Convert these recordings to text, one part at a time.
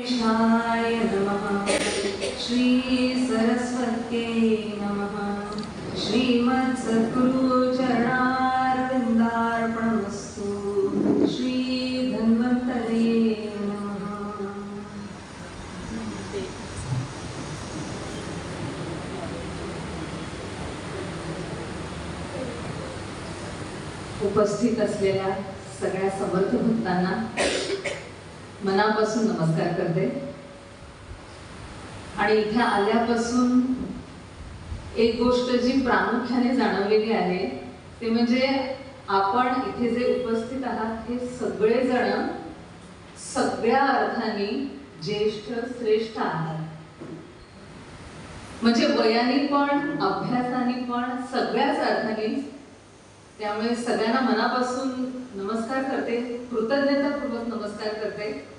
कृष्णाय नमः। श्री सरस्वत्यै नमः। श्रीमत्सद्गुरु चरणारविन्दार्पणमस्तु। श्री धन्वन्तरे नमः। उपस्थित असलेल्या सगळ्या समर्थ भक्तांना मनापासून नमस्कार करते। आणि इथे आल्यापासून एक गोष्ट जी प्रामुख्याने जाणवलेली आहे ते म्हणजे आपण इथे जे उपस्थित आहात हे सगळे जण सगळ्या अर्थाने ज्येष्ठ श्रेष्ठ आहात। म्हणजे वयाने पण अभ्यासाने पण सगळ्याच अर्थाने। त्यामुळे सगळ्यांना मनापासून नमस्कार करते, कृतज्ञतापूर्वक नमस्कार करते।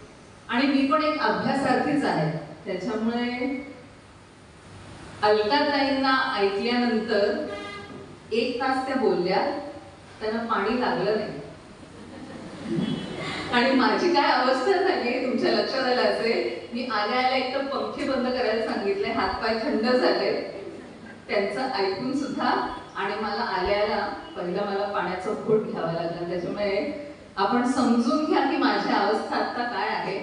आणि मी पण एक अभ्यासार्थीच आहे, त्याच्यामुळे अलकाताईंना ऐकल्यानंतर 1 तास त्या बोलल्या, त्यांना पाणी लागलं नाही। आणि माझी काय अवस्था झाली तुमच्या लक्षात आलं असेल, मी आल्या एक तर पंखे बंद करायला सांगितले, हातपाय थंड झाले त्यांचं ऐकून सुद्धा। आणि मला आल्याला पहिला मला पाण्याचा घोट घ्यावा लागला। त्याच्यामुळे आपण समजून घ्या की माझी अवस्था आता काय आहे।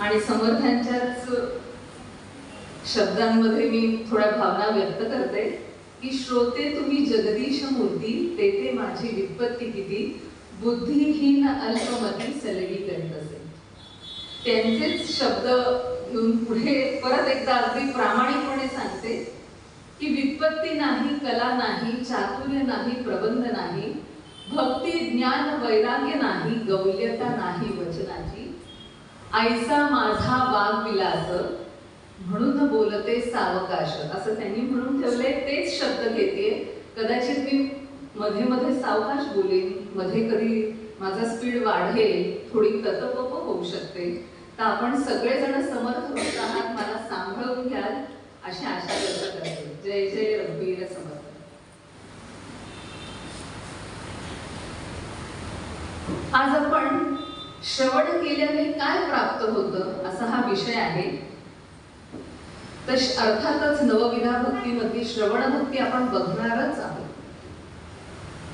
आणि समर्थांच्याच शब्दांमध्ये मी थोड्या भावना व्यक्त करते की श्रोते तुम्ही जगदीश मूर्ती, तेथे माझी विपत्ती किती, बुद्धिहीन अल्पमती सलगी करीत असे। त्यांचेच शब्द घेऊन पुढे परत एकदा अगदी प्रामाणिकपणे सांगते की विपत्ती नाही, कला नाही, चातुर्य नाही, प्रबंध नाही, भक्ती ज्ञान वैराग्य नाही, गौल्यता नाही वचनाची, ऐसा माझा वाग्विलास म्हणून बोलते सावकाश, असं त्यांनी म्हणून ठेवले। तेच शब्द घेते। कदाचित मी मध्ये मध्ये सावकाश बोलेन, मध्ये कधी माझा स्पीड वाढेल, थोडी ततपप होऊ शकते। तर आपण सगळेजण समर्थ होत आहात, मला सांभाळून घ्याल अशी आशा व्यक्त करते। जय जय रघुवीर समर्थ। आज आपण श्रवण केल्याने काय प्राप्त होतं असा हा विषय आहे। तर अर्थातच नवविधा भक्तीमध्ये श्रवण भक्ती आपण बघणारच आहोत,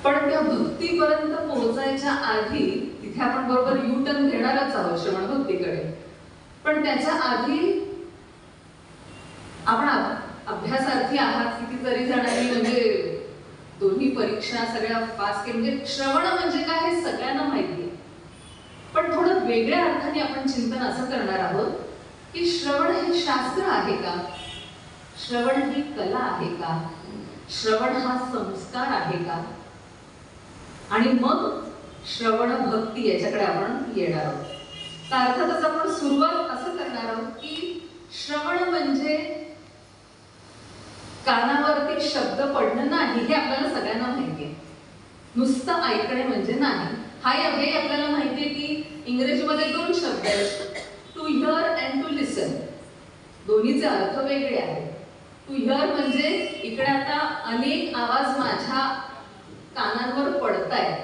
पण त्या भक्तीपर्यंत पोहोचायच्या आधी तिथे आपण बरोबर यू टर्न घेणारच आहोत श्रवण भक्तीकडे। पण त्याच्या आधी आपण अभ्यासार्थी आहात कितीतरी जणांनी, म्हणजे दोन्ही परीक्षा सगळ्या पास केल्या। म्हणजे श्रवण म्हणजे काय हे सगळ्यांना माहिती आहे, पण थोडं वेगळ्या अर्थाने आपण चिंतन असं करणार आहोत की श्रवण हे शास्त्र आहे का, श्रवण ही कला आहे का, श्रवण हा संस्कार आहे का, आणि मग श्रवण भक्ती याच्याकडे आपण येणार आहोत। तर अर्थातच आपण सुरुवात असं करणार आहोत की श्रवण म्हणजे कानावरती शब्द पडणं नाही, हे आपल्याला सगळ्यांना माहिती आहे। नुसतं ऐकणे म्हणजे नाही, हे आपल्याला माहिती आहे की इंग्रजीमध्ये 2 शब्द आहेत, टू हिअर अँड टू लिसन। दोन्हीचे अर्थ वेगळे आहेत। टू हिअर म्हणजे इकडे आता अनेक आवाज माझ्या कानांवर पडतायत,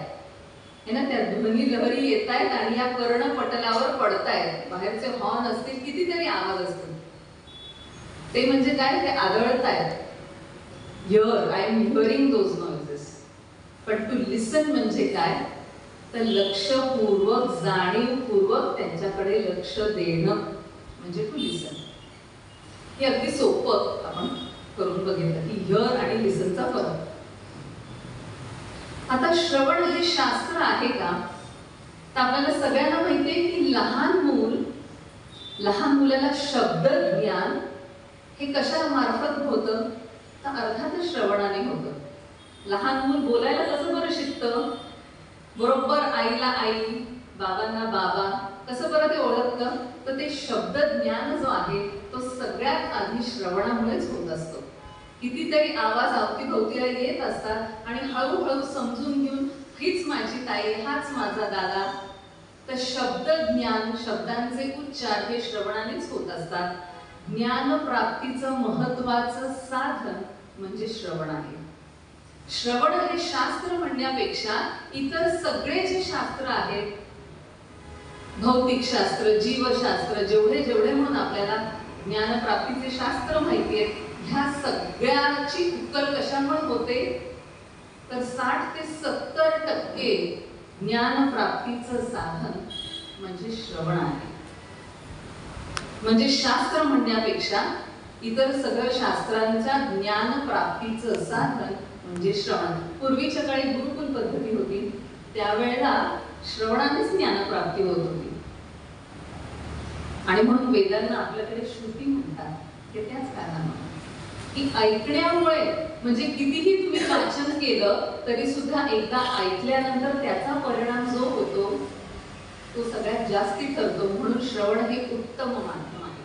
है ना, त्या ध्वनी लहरी येत आहेत आणि या कर्णपटलावर पडतायत। बाहेरचे हॉर्न असतील, कितीतरी आवाज असतील, ते म्हणजे काय, ते आदळतायत। Here, I am hearing those noises. पण टू लिसन म्हणजे काय, तर लक्षपूर्वक, जाणीवपूर्वक त्यांच्याकडे लक्ष देणं म्हणजे टू लिसन। हे अगदी सोपं आपण करून बघितलं की हिअर आणि लिसनचा फरक। आता श्रवण हे शास्त्र आहे का, तर आपल्याला सगळ्यांना माहिती आहे की लहान मुलाला शब्द ज्ञान हे कशा मार्फत होतं, तर अर्थातच श्रवणाने होतं। लहान मूल बोलायला कसं बरं शिकतं, बरोबर आईला आई, बाबांना बाबा, कसं बरं ते ओळखतं, तर ते शब्द ज्ञान जो आहे तो सगळ्यात आधी श्रवणामुळेच होत असतो। कितीतरी आवाज अवतीभोवतीला येत असतात आणि हळूहळू समजून घेऊन हीच माझी ताई, हाच माझा दादा। तर शब्द ज्ञान, शब्दांचे उच्चार हे श्रवणानेच होत असतात। ज्ञान प्राप्तीचं महत्वाचं साधन म्हणजे श्रवण आहे। श्रवण हे शास्त्र म्हणण्यापेक्षा इतर सगळे जे शास्त्र आहेत भौतिकशास्त्र, जीवशास्त्र, जेवढे जेवढे म्हणून आपल्याला ज्ञानप्राप्तीचे शास्त्र माहिती आहेत, ह्या सगळ्याची उकल कशामुळे होते तर 60 ते 70% ज्ञानप्राप्तीचं साधन म्हणजे श्रवण आहे. म्हणजे शास्त्र म्हणण्यापेक्षा इतर सगळं शास्त्रांच्या ज्ञानप्राप्तीचं साधन म्हणजे श्रवण. पूर्वीच्या काळी गुरुकुल पद्धती होती, त्यावेळेला श्रवणानेच ज्ञानप्राप्ती होत होती. आणि म्हणून वेदांना आपल्याकडे श्रुती म्हणतात, ते त्याच कारणामुळे की ऐकण्यामुळे, म्हणजे कितीही तुम्ही वाचन केलं तरी सुद्धा एकदा ऐकल्यानंतर त्याचा परिणाम जो होतो तो सगळ्यात जास्ती ठरतो. म्हणून श्रवण हे उत्तम माध्यम आहे,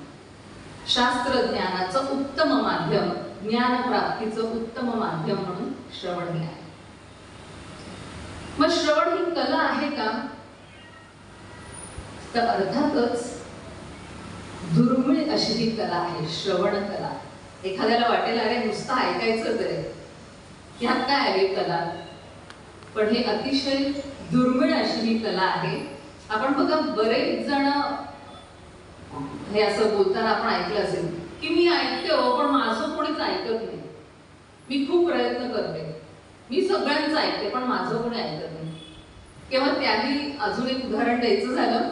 शास्त्र ज्ञानाचं उत्तम माध्यम, ज्ञानप्राप्तीचं उत्तम माध्यम म्हणून श्रवण हे आहे. मग श्रवण ही कला आहे का तर अर्थातच दुर्मिळ अशी ही कला आहे, श्रवण कला. एखाद्याला वाटेल अरे नुसतं ऐकायचं तरी ह्यात काय आहे कला, पण हे अतिशय दुर्मिळ अशी ही कला आहे. आपण बघा बरेच जण हे असं बोलताना आपण ऐकलं असेल की मी ऐकते हो पण माझं कोणीच ऐकत नाही, मी खूप प्रयत्न करते, मी सगळ्यांचं ऐकते पण माझं कोणी ऐकत नाही. किंवा त्याही अजून एक उदाहरण द्यायचं झालं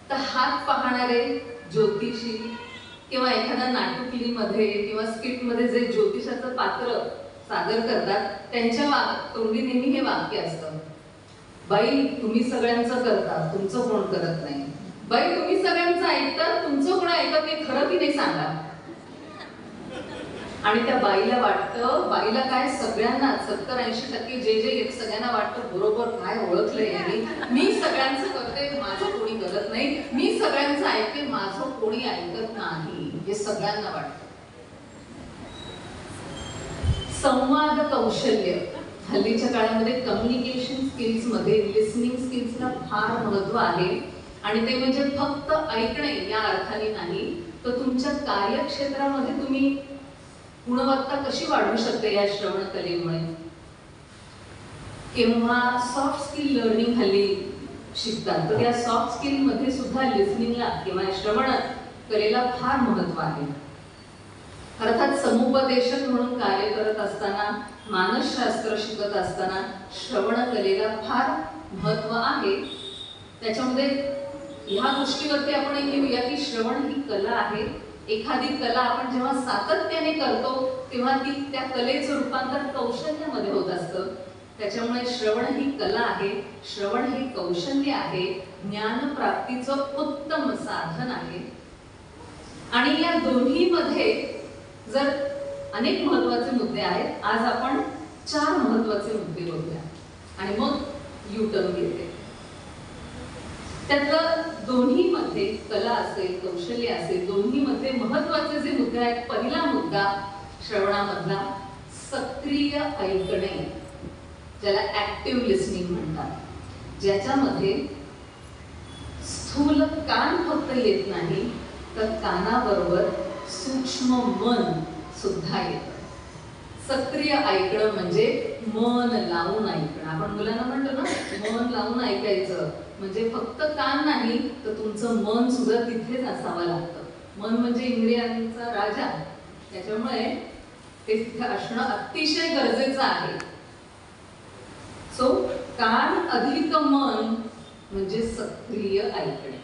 तर हात पाहणारे ज्योतिषी किंवा एखाद्या नाटुकलीमध्ये किंवा स्किटमध्ये जे ज्योतिषाचं पात्र सादर करतात त्यांच्या तोंडी नेहमी हे वाक्य असतं, बाई तुम्ही सगळ्यांचं करता, तुमचं कोण करत नाही. बाई तुम्ही सगळ्यांचं ऐकता, तुमचं कोण ऐकत नाही, खरं की नाही सांगा. आणि त्या बाईला वाटतं, बाईला काय सगळ्यांना 70-80% जे जे एक सगळ्यांना वाटतं बरोबर काय ओळखलंय यांनी, मी सगळ्यांचं करते, माझं कोणी करत नाही, मी सगळ्यांचं ऐकते, माझं कोणी ऐकत नाही, हे सगळ्यांना वाटतं. संवाद कौशल्य हल्लीच्या काळामध्ये कम्युनिकेशन स्किल्स मध्ये लिसनिंग स्किल्सला फार महत्व आहे. आणि ते म्हणजे फक्त ऐकणे या अर्थाने नाही तर तुमच्या कार्यक्षेत्रामध्ये तुम्ही गुणवत्ता कशी वाढवू शकते या श्रवण कलेमुळे. किंवा सॉफ्ट स्किल लर्निंग हल्ली शिकतात, तर या सॉफ्ट स्किल मध्ये सुद्धा लिसनिंगला किंवा श्रवण कलेला फार महत्व आहे. अर्थात समुपदेशक म्हणून कार्य करत असताना, मानसशास्त्र शिकत असताना श्रवण कलेला फार महत्व आहे. त्याच्यामध्ये ह्या गोष्टीवरती आपण घेऊया की श्रवण ही कला आहे. एखादी कला आपण जेव्हा सातत्याने करतो तेव्हा ती त्या कलेचं रूपांतर कौशल्यामध्ये होत असतं. त्याच्यामुळे श्रवण ही कला आहे, श्रवण हे कौशल्य आहे, ज्ञानप्राप्तीचं उत्तम साधन आहे. आणि या दोन्हीमध्ये जर अनेक महत्वाचे मुद्दे आहेत, आज आपण 4 महत्वाचे मुद्दे बघूया आणि मग युटर्न घेते. त्यातलं दोन्हीमध्ये कला असेल, कौशल्य असेल, दोन्हीमध्ये महत्वाचे जे मुद्दे आहेत. पहिला मुद्दा श्रवणामधला सक्रिय ऐकणे, ज्याला ऍक्टिव्ह लिसनिंग म्हणतात, ज्याच्यामध्ये स्थूल कान फक्त येत नाही तर कानाबरोबर सूक्ष्म मन सुद्धा येतं. सक्रिय ऐकणं म्हणजे मन लावून ऐकणं. आपण मुलांना म्हणतो ना मन लावून ऐकायचं, म्हणजे फक्त कान नाही तर तुमचं मन सुद्धा तिथेच असावं लागतं. मन म्हणजे इंद्रियांचा राजा, त्याच्यामुळे ते तिथे असणं अतिशय गरजेचं आहे. सो कान अधिक मन म्हणजे सक्रिय ऐकणे.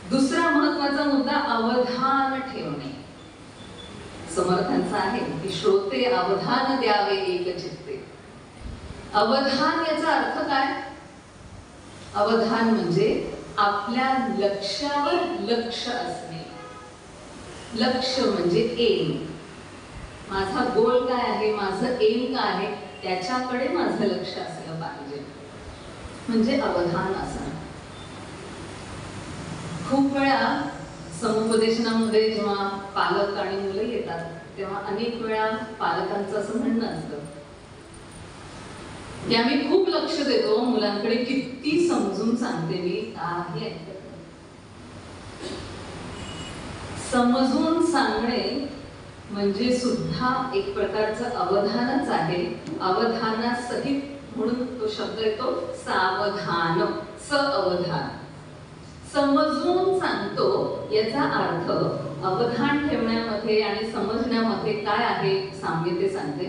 दुसरा महत्वाचा मुद्दा अवधान ठेवणे. समर्थांचा आहे की श्रोते अवधान द्यावे एकचित्ते. अवधान याचा अर्थ काय? अवधान म्हणजे आपल्या लक्ष्यावर लक्ष असणे. लक्ष म्हणजे एम, माझा गोल काय आहे, माझं एम काय आहे, त्याच्याकडे माझं लक्ष असलं पाहिजे, म्हणजे अवधान असणं. खूप वेळा समुपदेशनामध्ये जेव्हा पालक आणि मुलं येतात तेव्हा अनेक वेळा पालकांचं असं म्हणणं असतं की आम्ही खूप लक्ष देतो मुलांकडे, किती समजून सांगते मी, काही ऐकत नाही. समजून सांगणे म्हणजे सुद्धा एक प्रकारचं अवधानच आहे. अवधानासहित म्हणून तो शब्द येतो सावधान, स अवधान. समजून सांगतो याचा अर्थ अवधान ठेवण्यामध्ये आणि समजण्यामध्ये काय आहे साम्य ते सांगते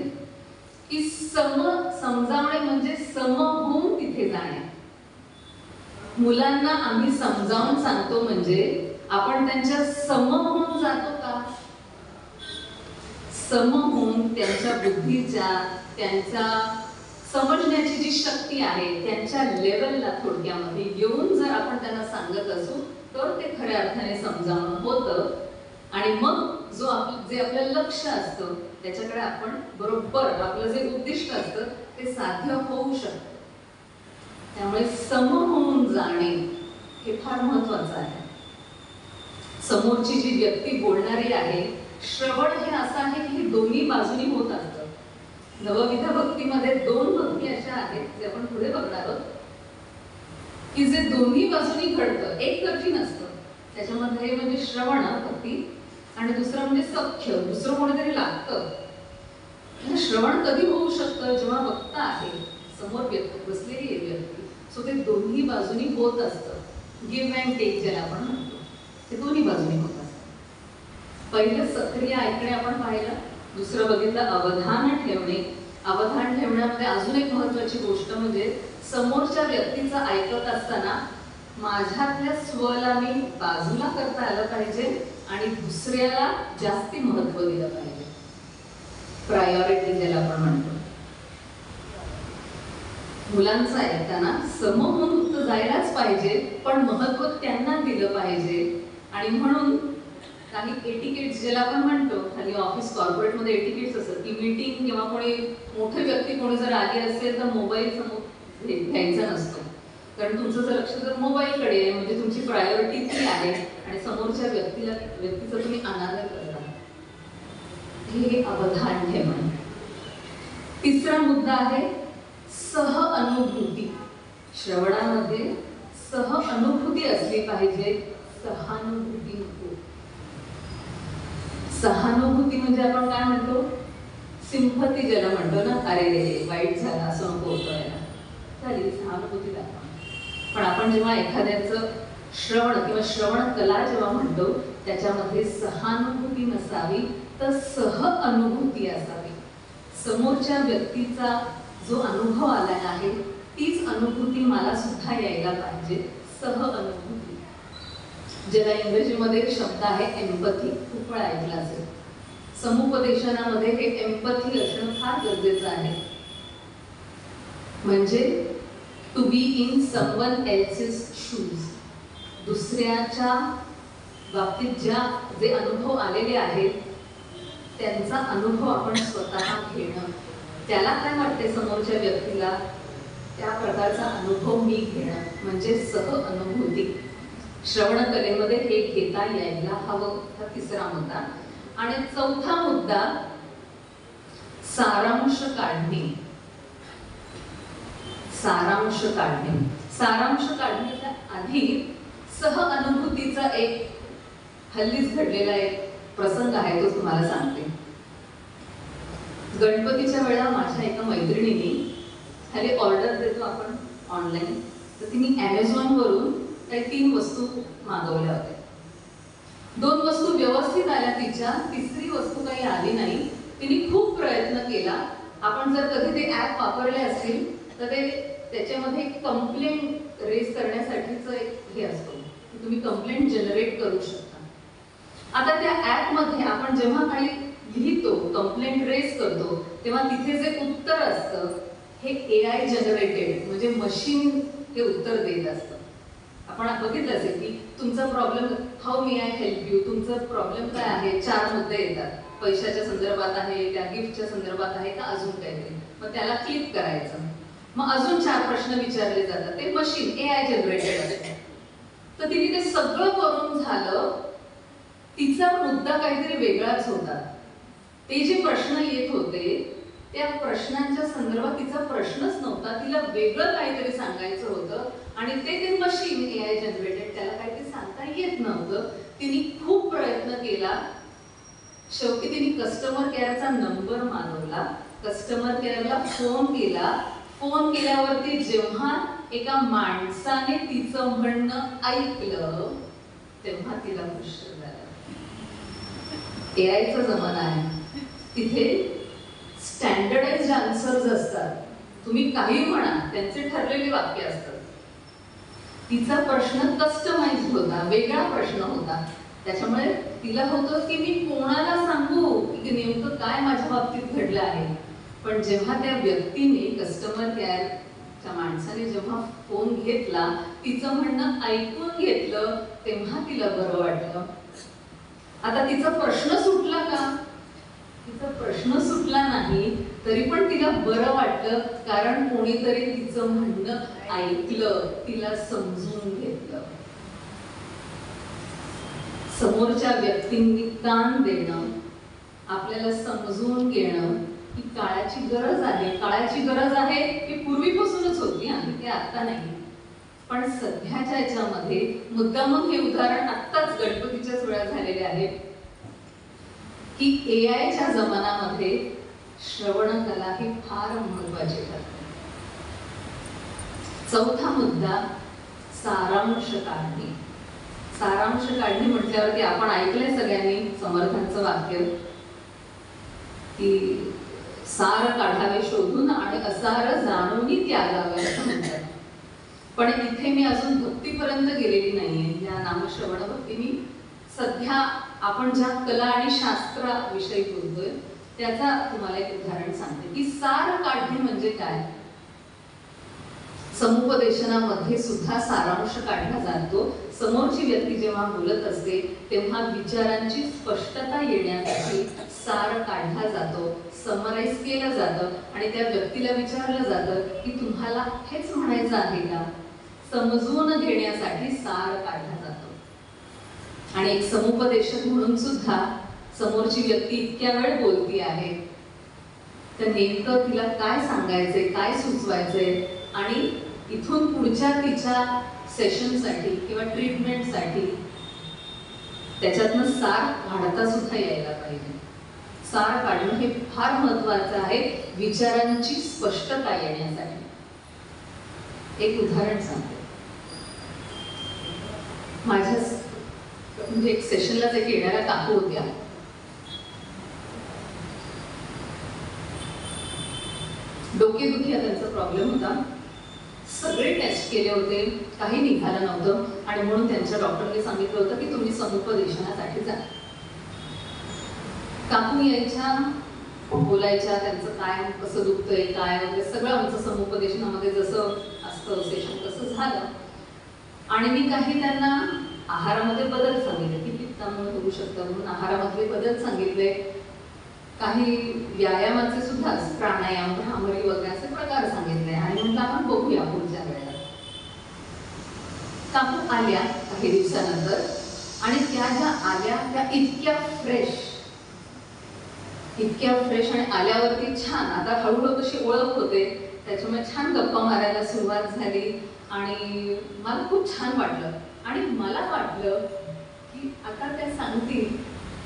की समजावणे म्हणजे सम होऊन तिथे जाणे. मुलांना आम्ही समजावून सांगतो म्हणजे आपण त्यांच्या सम होऊन जातो का? सम होऊन त्यांच्या बुद्धीच्या, त्यांच्या समजण्याची जी शक्ती आहे त्यांच्या लेवलला थोडक्यामध्ये येऊन जर आपण त्यांना सांगत असू तर ते खऱ्या अर्थाने समजावणं होतं. आणि मग जे आपलं लक्ष असतं त्याच्याकडे आपण बरोबर आपलं जे उद्दिष्ट असतं ते साध्य होऊ शकतं. त्यामुळे सम होऊन जाणे हे फार महत्वाचं आहे. समोरची जी व्यक्ती बोलणारी आहे, श्रवण हे असं आहे की दोन्ही बाजूनी होत असतं. नवविध भक्तीमध्ये 2 भक्ती अशा आहेत जे आपण पुढे बघणार आहोत की जे दोन्ही बाजूनी घडतं. एक कठीण असतं त्याच्यामध्ये म्हणजे श्रवण भक्ती आणि दुसरं म्हणजे सख्य, दुसरं कोणीतरी लागतं. श्रवण कधी होऊ शकतं? जेव्हा वक्ता आहे, समोर व्यक्ती बसलेली आहे व्यक्ती, सो ते दोन्ही बाजूनी होत असतं. गिव्ह अँड टेक ज्याला आपण म्हणतो ते दोन्ही बाजूनी होत असतं. पहिलं सक्रिय ऐकणे आपण पाहिलं, दुसरं बघितलं अवधान ठेवणे. अवधान ठेवण्यामध्ये अजून एक महत्वाची गोष्ट म्हणजे समोरच्या व्यक्तीचं ऐकत असताना माझ्यातल्या स्वला मी बाजूला करता आलं पाहिजे आणि दुसऱ्याला जास्ती महत्व दिलं पाहिजे. प्रायोरिटी ज्याला आपण म्हणतो. मुलांचं ऐकताना सम होऊन तर जायलाच पाहिजे पण महत्व त्यांना दिलं पाहिजे. आणि म्हणून काही एटिकेट्स ज्याला आपण म्हणतो, खाली ऑफिस कॉर्पोरेटमध्ये एटिकेट्स असतात की मीटिंग किंवा कोणी मोठे व्यक्ती कोणी जर आली असेल तर मोबाईल समोर घ्यायचा नसतो. कारण तुमचं जर लक्ष जर मोबाईलकडे आहे म्हणजे तुमची प्रायोरिटी ती आहे आणि समोरच्या व्यक्तीचा तुम्ही अनादर करता. हे अवधान ठेवणे. तिसरा मुद्दा आहे सह अनुभूती. श्रवणामध्ये सह अनुभूती असली पाहिजे, सहानुभूती नको. सहानुभूती म्हणजे आपण काय म्हणतो, सिंपथी ज्याला म्हणतो ना, अरे रे वाईट झालं असं नको होतं याला, झाली सहानुभूती दाखवा. पण आपण जेव्हा एखाद्याचं श्रवण किंवा श्रवण कला जेव्हा म्हणतो त्याच्यामध्ये सहानुभूती नसावी तर सह अनुभूती असावी. समोरच्या व्यक्तीचा जो अनुभव आला आहे तीच अनुभूती मला सुद्धा यायला पाहिजे, सह अनुभूती. ज्याला इंग्रजीमध्ये शब्द आहे एम्पथी, खूप वेळा ऐकला असेल. समुपदेशनामध्ये हे एम्पथी असणं फार गरजेचं आहे. म्हणजे to be in someone else's shoes. दुसऱ्याच्या बाबतीत जे अनुभव आलेले आहेत त्यांचा अनुभव आपण स्वतः घेणं. त्याला काय वाटते समोरच्या व्यक्तीला, त्या प्रकारचा अनुभव मी घेणं म्हणजे सह अनुभूती. श्रवण कलेमध्ये हे घेता यायला हवं. हा तिसरा मुद्दा. आणि चौथा मुद्दा सारांश काढणे. सारांश काढणे. सारांश काढण्याच्या आधी सह अनुभूतीचा एक हल्लीच घडलेला एक प्रसंग आहे, तो तुम्हाला सांगते. गणपतीच्या वेळेला माझ्या एका मैत्रिणीने खाली ऑर्डर देतो आपण ऑनलाईन, तर तिने Amazon वरून काही 3 वस्तू मागवल्या होत्या. 2 वस्तू व्यवस्थित आल्या तिच्या, तिसरी वस्तू काही आली नाही. तिने खूप प्रयत्न केला. आपण जर कधी ते ऍप वापरले असतील तर ते त्याच्यामध्ये कंप्लेंट रेज करण्यासाठीचं एक हे असतो की तुम्ही कंप्लेंट जनरेट करू शकता. आता त्या ऍप मध्ये आपण जेव्हा काही लिहितो, कंप्लेंट रेज करतो, तेव्हा तिथे जे उत्तर असतं हे AI जनरेटेड म्हणजे मशीन हे उत्तर देत असतं. आपण बघितलं असेल की तुमचा problem, how may I help you, तुमचा प्रॉब्लेम काय आहे, 4 मुद्दे येतात. पैशाच्या संदर्भात आहे, त्या गिफ्टच्या संदर्भात आहे का अजून काहीतरी. मग त्याला क्लिक करायचं, मग अजून 4 प्रश्न विचारले जातात. ते मशीन AI जनरेटेड असतं. तर तिने ते सगळं करून झालं, तिचा मुद्दा काहीतरी वेगळाच होता. ते जे प्रश्न येत होते त्या प्रश्नांच्या संदर्भात तिचा प्रश्नच नव्हता, तिला वेगळं काहीतरी सांगायचं होतं आणि ते मशीन AI जनरेटेड, त्याला काहीतरी सांगता येत नव्हतं. तिने खूप प्रयत्न केला. शेवटी तिने कस्टमर केअरचा नंबर मागवला, कस्टमर केअरला फोन केला. फोन केल्यावरती जेव्हा एका माणसाने तिचं म्हणणं ऐकलं तेव्हा तिला खुश झालं. एआयचा जमाना आहे, तिथे स्टँडर्डाइज्ड आन्सर्स असतात. तुम्ही काही म्हणा, त्यांचे ठरलेले वाक्य असतात. तिचा प्रश्न कस्टमाइज होता, वेगळा प्रश्न होता. त्याच्यामुळे तिला होतं की मी कोणाला सांगू की नेमकं काय माझ्या बाबतीत घडलं आहे. पण जेव्हा त्या व्यक्तीने, कस्टमर केअरच्या माणसाने जेव्हा फोन घेतला, तिचं म्हणणं ऐकून घेतलं, तेव्हा तिला बरं वाटलं. आता तिचा प्रश्न सुटला का? तिचा प्रश्न सुटला नाही, तरी पण तिला बरं वाटलं, कारण कोणीतरी तिचं म्हणणं ऐकलं, तिला समजून घेतलं. समोरच्या व्यक्तींनी कान देणं, आपल्याला समजून घेणं ही काळाची गरज आहे. काळाची गरज आहे ही पूर्वीपासूनच होती, आणि ते आता नाही. पण सध्याच्या याच्यामध्ये मुद्दामून हे उदाहरण आत्ताच गणपतीच्याच वेळा झालेले आहे की एआयच्या जमान्यामध्ये श्रवण कला ही फार महत्वाची ठरते. चौथा मुद्दा, सारांश काढणे. सारांश काढणे म्हटल्यावरती आपण ऐकलंय सगळ्यांनी समर्थांचं वाक्य की सार काढावे शोधून आणि असार जाणूनी त्यागावे असं म्हणतात. पण इथे मी अजून भक्तीपर्यंत गेलेली नाहीये. या नामश्रवण भक्ती मी सध्या आपण ज्या कला आणि शास्त्राविषयी बोलतोय त्याचा तुम्हाला एक उदाहरण सांगते की सार काढणे म्हणजे काय. समुपदेशनामध्ये सुद्धा सारांश काढला जातो. समोरची व्यक्ती जेव्हा बोलत असते तेव्हा विचारांची स्पष्टता येण्यासाठी सार काढला जातो, समराईज केलं जातं आणि त्या व्यक्तीला विचारलं जातं की तुम्हाला हेच म्हणायचं आहे का. समजून घेण्यासाठी सार काढला जातो. आणि एक समुपदेशक म्हणून सुद्धा समोरची व्यक्ती इतक्या वेळ बोलती आहे, तर नेमकं तिला काय सांगायचंय, काय सुचवायचंय, आणि इथून पुढच्या तिच्या सेशनसाठी किंवा ट्रीटमेंटसाठी त्याच्यातनं सार काढता सुद्धा यायला पाहिजे. सार काढणं हे फार महत्वाचं आहे विचारांची स्पष्टता येण्यासाठी. एक उदाहरण सांगते. माझ्या म्हणजे एक सेशनलाच एक येणाऱ्या काकू होत्या. डोकेदुखी हा त्यांचा प्रॉब्लेम होता. सगळे टेस्ट केले होते, काही निघालं नव्हतं, आणि म्हणून त्यांच्या डॉक्टरने सांगितलं होतं की तुम्ही समुपदेशनासाठी जा. काकू यायच्या, बोलायच्या, त्यांचं काय कसं दुखतंय काय वगैरे सगळं आमचं समुपदेशनामध्ये जसं असतं सेशन तसं झालं. आणि मी काही त्यांना आहारामध्ये बदल सांगितले की पित्तामुळे होऊ शकतं म्हणून आहारामध्ये बदल सांगितले. काही व्यायामाचे सुद्धा प्राणायाम, भ्रामरी वगैरे असे प्रकार सांगितले आणि म्हटलं आपण बघूया पुढच्या वेळेला. काकू आल्या काही दिवसानंतर आणि त्या ज्या आल्या त्या इतक्या फ्रेश आणि आल्यावरती छान, आता हळूहळू कशी ओळख होते त्याच्यामुळे छान गप्पा मारायला सुरुवात झाली आणि मला खूप छान वाटलं. आणि मला वाटलं की आता त्या सांगतील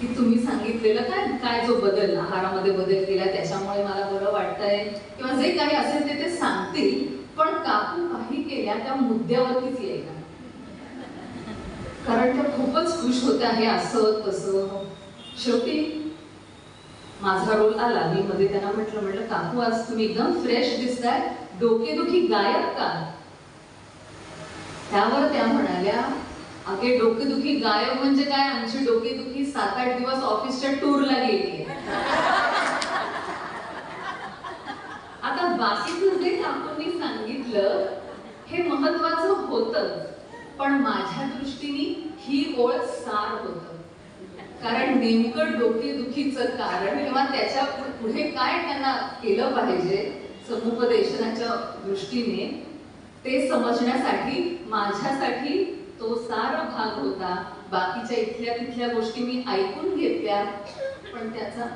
की तुम्ही सांगितलेलं काय जो बदल आहारामध्ये बदल केला त्याच्यामुळे मला बरं वाटतंय किंवा जे काही असेल ते सांगतील. पण काकू काही केल्या त्या मुद्द्यावरतीच यायला, कारण त्या खूपच खुश होत्या हे असं तसं. शेवटी माझा रोल आला. मी मध्ये त्यांना म्हटलं काकू आज तुम्ही एकदम फ्रेश दिसताय, डोकेदुखी गायब का. त्यावर त्या म्हणाल्या अगे डोकेदुखी गायब म्हणजे काय, आमची डोकेदुखी 7-8 दिवस ऑफिसच्या टूरला गेली. आता बाकीचं जे काकूंनी सांगितलं हे महत्वाचं होतंच, पण माझ्या दृष्टीने ही ओळ सार होतं. कारण नेमकं डोकेदुखीचं कारण किंवा त्याच्या पुढे काय त्यांना केलं पाहिजे समुपदेशनाच्या दृष्टीने ते समजण्यासाठी माझ्यासाठी तो सार भाग होता. बाकीच्या इथल्या तिथल्या गोष्टी मी ऐकून घेतल्या, पण त्याचा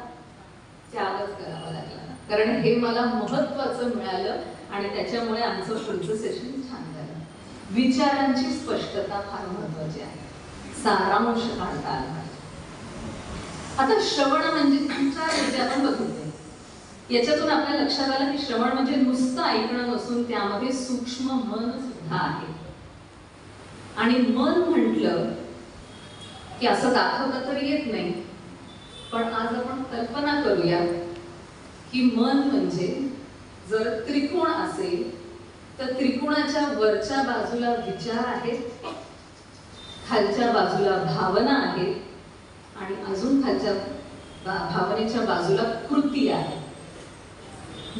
त्यागच करावा लागला, कारण हे मला महत्वाचं मिळालं आणि त्याच्यामुळे आमचं पुढचं सेशन छान झालं. विचारांची स्पष्टता फार महत्वाची आहे. सारांश काढता आला. आता श्रवण म्हणजे तुमच्या आपण बघितले याच्यातून आपल्या लक्षात आलं की श्रवण म्हणजे नुसतं ऐकणं नसून त्यामध्ये सूक्ष्म मन सुद्धा आहे. आणि मन म्हटलं की असं दाखवता तर येत नाही, पण आज आपण कल्पना करूया की मन म्हणजे जर त्रिकोण असेल तर त्रिकोणाच्या वरच्या बाजूला विचार आहेत, खालच्या बाजूला भावना आहेत आणि अजून खालच्या भावनेच्या बाजूला कृती आहे.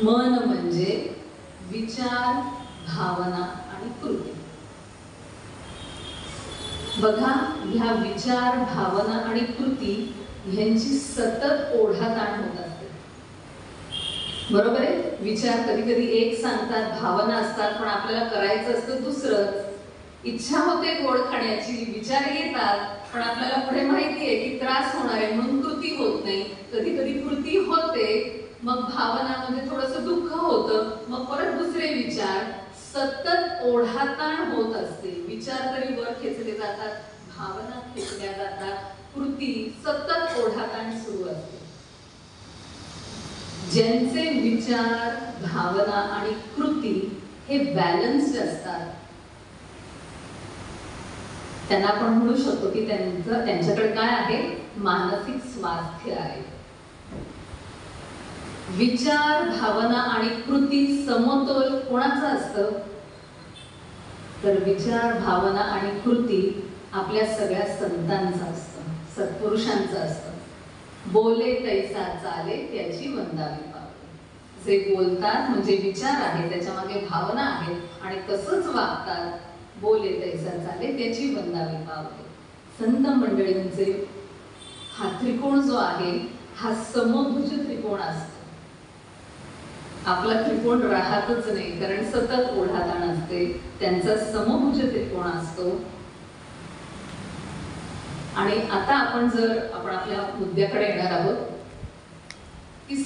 मन म्हणजे विचार, भावना आणि कृती. बघा, ह्या विचार, भावना आणि कृती ह्यांची सतत ओढाताण होत असते. बरोबर आहे? विचार कधी कधी एक सांगतात, भावना असतात, पण आपल्याला करायचं असतं दुसरंच. इच्छा होते गोड खाण्याची, विचार येतात, पण आपल्याला पुढे माहिती आहे की त्रास होणार आहे म्हणून कृती होत नाही. कधी कधी कृती होते, मग भावनामध्ये थोडंसं दुःख होतं, मग परत दुसरे विचार. सतत ओढाताण होत असते. विचार तरी वर खेचले जातात, भावना खेचल्या जातात, कृती सतत ओढाताण सुरू असते. ज्यांचे विचार, भावना आणि कृती हे बॅलन्स्ड असतात त्यांना आपण म्हणू शकतो की त्यांच्याकडे काय आहे, मानसिक स्वास्थ्य आहे. विचार, भावना आणि कृती समतोल कोणाचं असतं? तर विचार, भावना आणि कृती आपल्या सगळ्या संतांचं असतं, सत्पुरुषांचं असतं. बोले तैसा चाले त्याची वंदावी पावले. जे बोलतात म्हणजे विचार आहे, त्याच्या मागे भावना आहे आणि तसंच वागतात. बोले तैसा चाले त्याची वंदावी पावले. संत मंडळींचे हा त्रिकोण जो आहे हा समभुज त्रिकोण असतो. आपला त्रिकोण राहतच नाही, कारण सतत ओढाताण असते. त्यांचा समभुज त्रिकोण असतो. आणि आता आपण आपल्या मुद्द्याकडे येणार आहोत की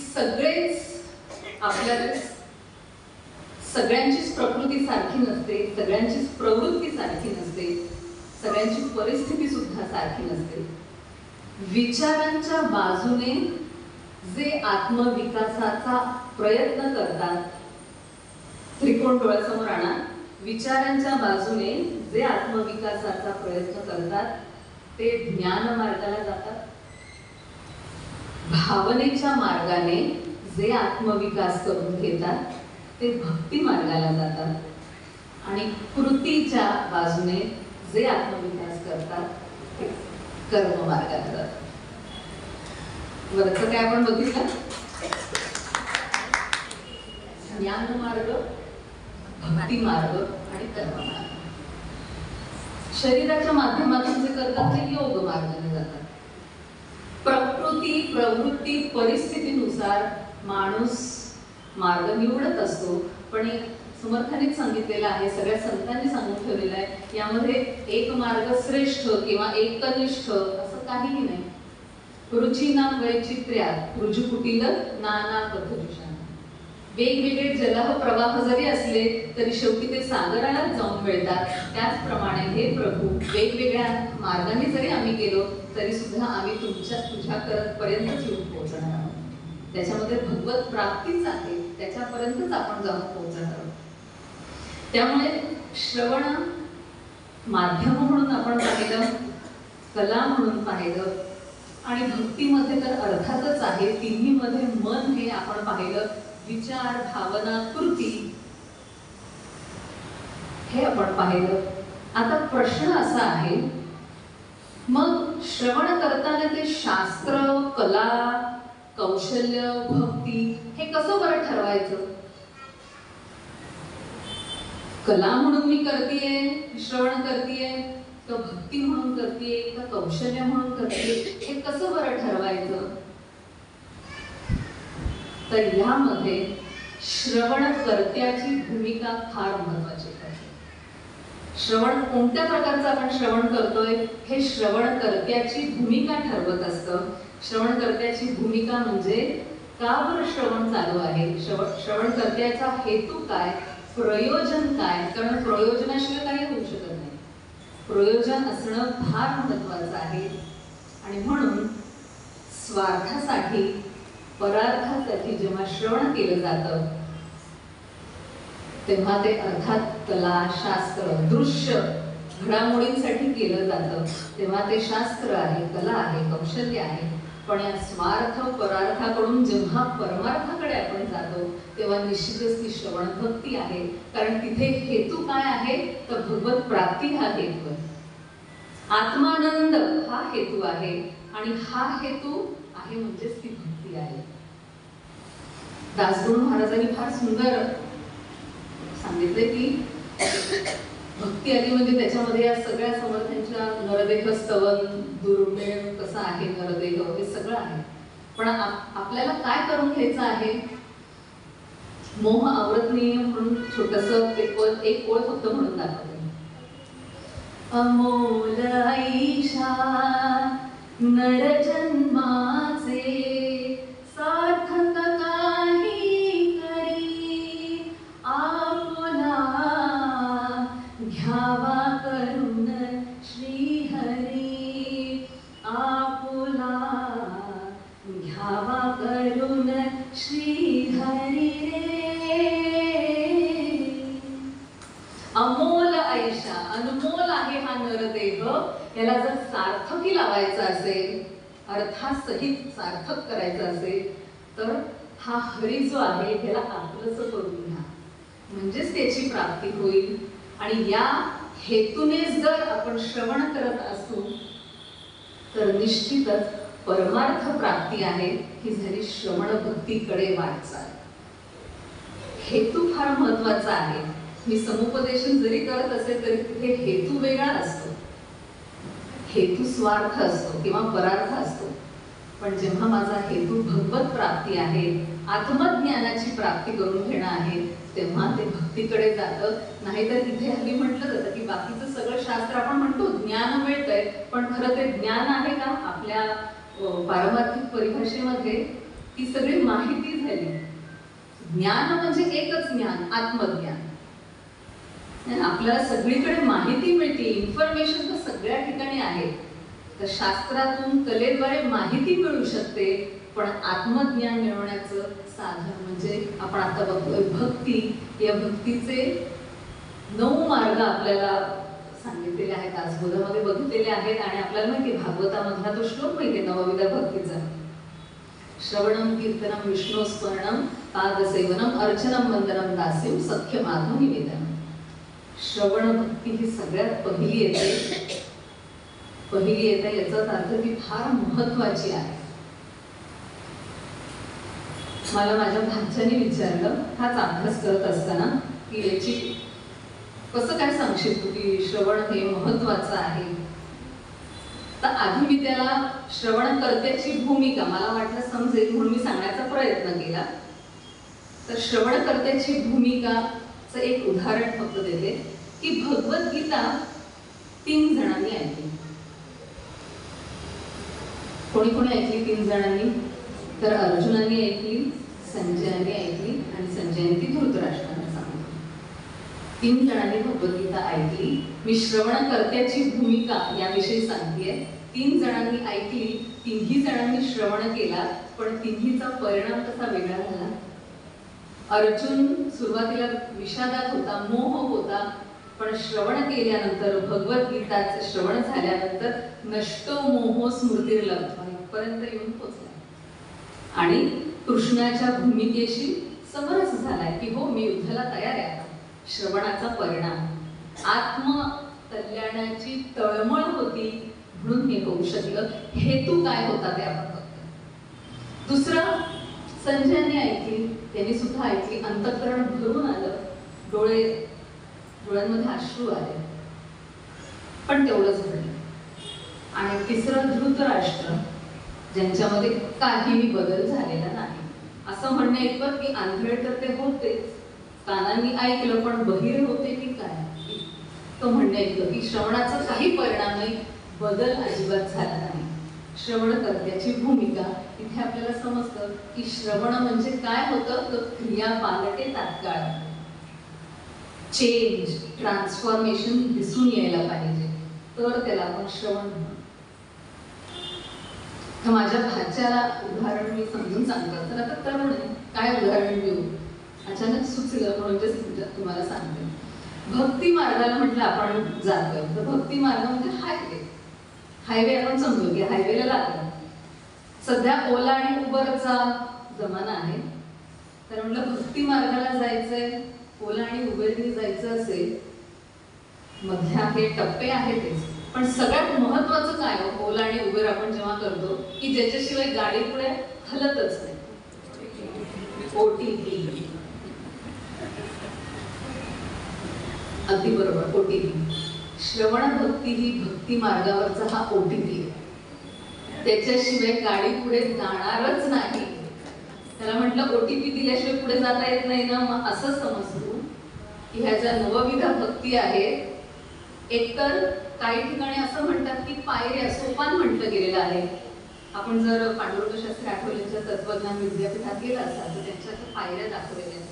सगळ्यांचीच प्रकृती सारखी नसते, सगळ्यांचीच प्रवृत्ती सारखी नसते, सगळ्यांची परिस्थिती सुद्धा सारखी नसते. विचारांच्या बाजूने जे आत्मविकासाचा प्रयत्न करतात, त्रिकोण डोळ्यासमोर आणा. विचारांच्या बाजूने जे आत्मविकासाचा प्रयत्न करतात ते ज्ञान मार्गाला जातात. भावनेच्या मार्गाने जे आत्मविकास करून घेतात ते भक्ती मार्गाला जातात. आणि कृतीच्या बाजूने जे आत्मविकास करतात ते कर्म मार्गाला जातात. वरचं काय आपण बघितलं? ज्ञान मार्ग, भक्ती मार्ग आणि कर्म मार्ग. शरीराच्या माध्यमातून जे करतात ते योग मार्गाने जातात. प्रकृती, प्रवृत्ती, परिस्थितीनुसार माणूस मार्ग निवडत असतो. पण समर्थानेच सांगितलेलं आहे, सगळ्या संतांनी सांगून ठेवलेलं आहे, यामध्ये एक मार्ग श्रेष्ठ किंवा एक कनिष्ठ असं काहीही नाही. रुचीना वैचित्र्यात रुजुकुटील नाना पथजुषाण. वेगवेगळे जलह प्रवाह जरी असले तरी शेवटी ते सागरालाच जाऊन मिळतात. त्याचप्रमाणे हे प्रभू, वेगवेगळ्या मार्गाने जरी आम्ही गेलो तरी सुद्धा आम्ही तुझ्यापर्यंतच येऊन पोहोचणार आहोत. त्याच्यामध्ये भगवत प्राप्तीच आहे, त्याच्यापर्यंतच आपण जाऊन पोहोचणार आहोत. त्यामुळे श्रवण माध्यम म्हणून आपण पाहिलं, कला म्हणून पाहिलं आणि भक्तीमध्ये तर अर्थातच आहे. तिन्ही मध्ये मन हे आपण पाहिलं. विचार, भावना, कृती हे आपण पाहिलं. आता प्रश्न असा आहे, मग श्रवण करताना ते शास्त्र, कला, कौशल्य, भक्ती हे कसं बरं ठरवायचं? कला म्हणून मी करतेय, श्रवण करतेय, का भक्ती म्हणून करतेय, का कौशल्य म्हणून करतेय, हे कसं बरं ठरवायचं? तर यामध्ये श्रवणकर्त्याची भूमिका फार महत्वाची आहे. श्रवण कोणत्या प्रकारचं आपण श्रवण करतोय हे श्रवणकर्त्याची भूमिका ठरवत असतं. श्रवणकर्त्याची भूमिका म्हणजे का बरं श्रवण चालू आहे, श्रवणकर्त्याचा हेतू काय, प्रयोजन काय, कारण प्रयोजनाशिवाय काही होऊ शकत नाही. प्रयोजन असणं फार महत्वाचं आहे. आणि म्हणून स्वार्थासाठी परार्थासाठी जेव्हा श्रवण केलं जातं तेव्हा ते अर्थात कला शास्त्र दृश्य घडामोडींसाठी केलं जातं, तेव्हा ते शास्त्र आहे, कला आहे, कौशल्य आहे. पण या स्वार्थ परार्थाकडून जेव्हा परमार्थाकडे आपण जातो तेव्हा निश्चितच ती श्रवण भक्ती आहे. कारण तिथे हेतू काय आहे तर भगवत प्राप्ती हा हेतू आहे, आत्मानंद हा हेतू आहे आणि हा हेतू आहे म्हणजेच ती भक्ती आहे. दासगुरु महाराजांनी फार सुंदर सांगितले की भक्ती आली म्हणजे त्याच्यामध्ये या सगळ्या समर्थांच्या नरदेह स्तवन दुर्मिळ कसा आहे नरदेह हे सगळं आहे. पण आपल्याला काय करून घ्यायचं आहे, मोह आवृत्ती म्हणून छोटस एक ओळ फक्त म्हणून दाखवते. अमोल ऐशा नर जन्माचे सार्थक काही करी आपुला घ्यावा करून श्री हरी आपुला घ्यावा करून श्री हरी रे. अमोल ऐशा अनमोल आहे हा नरदेह, याला जर सार्थकी लावायचा असेल अर्थासहित सार्थक करायचं असेल तर हा हरी जो आहे त्याला आपलंच करून घ्या म्हणजेच त्याची प्राप्ती होईल. आणि या हेतूने जर आपण श्रवण करत असू तर निश्चितच परमार्थ प्राप्ती आहे, ही झाली श्रवण भक्तीकडे वाटचाल. हेतू फार महत्वाचा आहे. मी समुपदेशन जरी करत असेल तरी तिथे हेतू वेगळा असतो, हेतू स्वार्थ असतो किंवा परार्थ असतो. पण जेव्हा माझा हेतू भगवत प्राप्ती आहे, आत्मज्ञानाची प्राप्ती करून घेणं आहे, तेव्हा ते भक्तीकडे जातं. नाहीतर इथे हल्ली म्हटलं जातं की बाकीचं सगळं शास्त्र आपण म्हणतो ज्ञान मिळतंय, पण खरं ते ज्ञान आहे का? आपल्या पारमार्थिक परिभाषेमध्ये ती सगळी माहिती झाली. ज्ञान म्हणजे एकच ज्ञान, आत्मज्ञान. आपल्याला सगळीकडे माहिती मिळते, इन्फॉर्मेशन तर सगळ्या ठिकाणी आहे. तर शास्त्रातून कलेद्वारे माहिती मिळू शकते, पण आत्मज्ञान मिळवण्याचं साधन म्हणजे आपण आता बघतोय भक्ती. या भक्तीचे 9 मार्ग आपल्याला सांगितलेले आहेत, दासबोधामध्ये बघितलेले आहेत. आणि आपल्याला माहिती भागवतामधला तो श्लोक माहिती नवविध भक्तीचा, श्रवणम कीर्तनम विष्णू स्मरणम पादसेवनम अर्चनम वंदनम दास्यम सख्य माधव निवेदनम. श्रवण भक्ती ही सगळ्यात पहिली येते याचाच अर्थ ती फार महत्वाची आहे. मला माझ्या भाच्याने विचारलं हाच अभ्यास करत असताना की याची कसं काय सांगशील तू की श्रवण हे महत्वाचं आहे. तर आधी मी त्याला श्रवणकर्त्याची भूमिका मला वाटलं समजेल म्हणून मी सांगण्याचा प्रयत्न केला. तर श्रवणकर्त्याची भूमिकाचं एक उदाहरण फक्त देते की भगवद्गीता 3 जणांनी ऐकली. कोणी कोणी ऐकली 3 जणांनी? तर अर्जुनाने ऐकली, संजयाने ऐकली आणि संजयाने ती धृतराष्ट्रांना सांगितली. 3 जणांनी भगवद्गीता ऐकली. मी श्रवणकर्त्याची भूमिका याविषयी सांगतेय. 3 जणांनी ऐकली, 3ही जणांनी श्रवण केला, पण 3हीचा परिणाम कसा वेगळा झाला. अर्जुन सुरुवातीला विषादात होता, मोह होता, पण श्रवण केल्यानंतर भगवद्गीताचं श्रवण झाल्यानंतर नष्टो मोह स्मृतिर्लब्ध्वा इथपर्यंत येऊन पोहोचला आणि कृष्णाच्या भूमिकेशी समरस झालाय की हो मी युद्धाला तयार आहे. श्रवणाचा परिणाम आत्म कल्याणाची तळमळ होती म्हणून हे होऊ शकलं. हेतू काय होता ते आपण बघतो. दुसरं संजयाने ऐकली, त्यांनी सुद्धा ऐकली, अंतःकरण भरून आलं, डोळ्यांमध्ये अश्रू आले, पण तेवढंच घडलं. आणि तिसरं धृतराष्ट्र ज्यांच्यामध्ये काहीही बदल झालेला नाही. असं म्हणणं इतपत की आंधळे तर ते होतेच, कानांनी ऐकलं पण बहीर होते की काय, तो म्हणणं इतकं की श्रवणाचा काही परिणाम नाही, बदल अजिबात झाला नाही. श्रवणकर्त्याची भूमिका इथे आपल्याला समजतं की श्रवण म्हणजे काय होतं तर क्रिया पालटे तात्काळ, चेंज ट्रान्सफॉर्मेशन दिसून यायला पाहिजे, तर त्याला आपण श्रवण म्हणतो. माझ्या भाच्याला उदाहरण मी समजून सांगतो. तर आता तरुण आहे, काय उदाहरण देऊ अचानक सुचलं म्हणजे तुम्हाला सांगते. भक्ती मार्गाला म्हटलं आपण जातोय तर भक्ती मार्ग म्हणजे हायवे आपण समजू की हायवेला लागलं. सध्या ओला आणि उबरचा जमाना आहे, तर म्हटलं भक्ती मार्गाला जायचंय, ओला आणि उबेरने जायचं असेल, मधल्या हे टप्पे आहेतच, पण सगळ्यात महत्वाचं काय हो, ओला आणि उबेर आपण जेव्हा करतो की ज्याच्याशिवाय गाडी पुढे हलतच नाही, OTP. अगदी बरोबर, OTP. श्रवण भक्ती ही भक्ती मार्गावरचा हा OTP आहे. त्याच्याशिवाय गाडी पुढे जाणारच नाही. त्याला म्हटलं OTP दिल्याशिवाय पुढे जाता येत नाही ना. मग असं समजू की ह्या ज्या नवविधा भक्ती आहेत, एकतर काही ठिकाणी असं म्हणतात की पायऱ्या, सोपान म्हटलं गेलेलं आहे. आपण जर पांडुरंग शास्त्री आठवलेंच्या तत्वज्ञान विद्यापीठात गेला असाल तर त्यांच्या पायऱ्या दाखवलेल्या आहेत,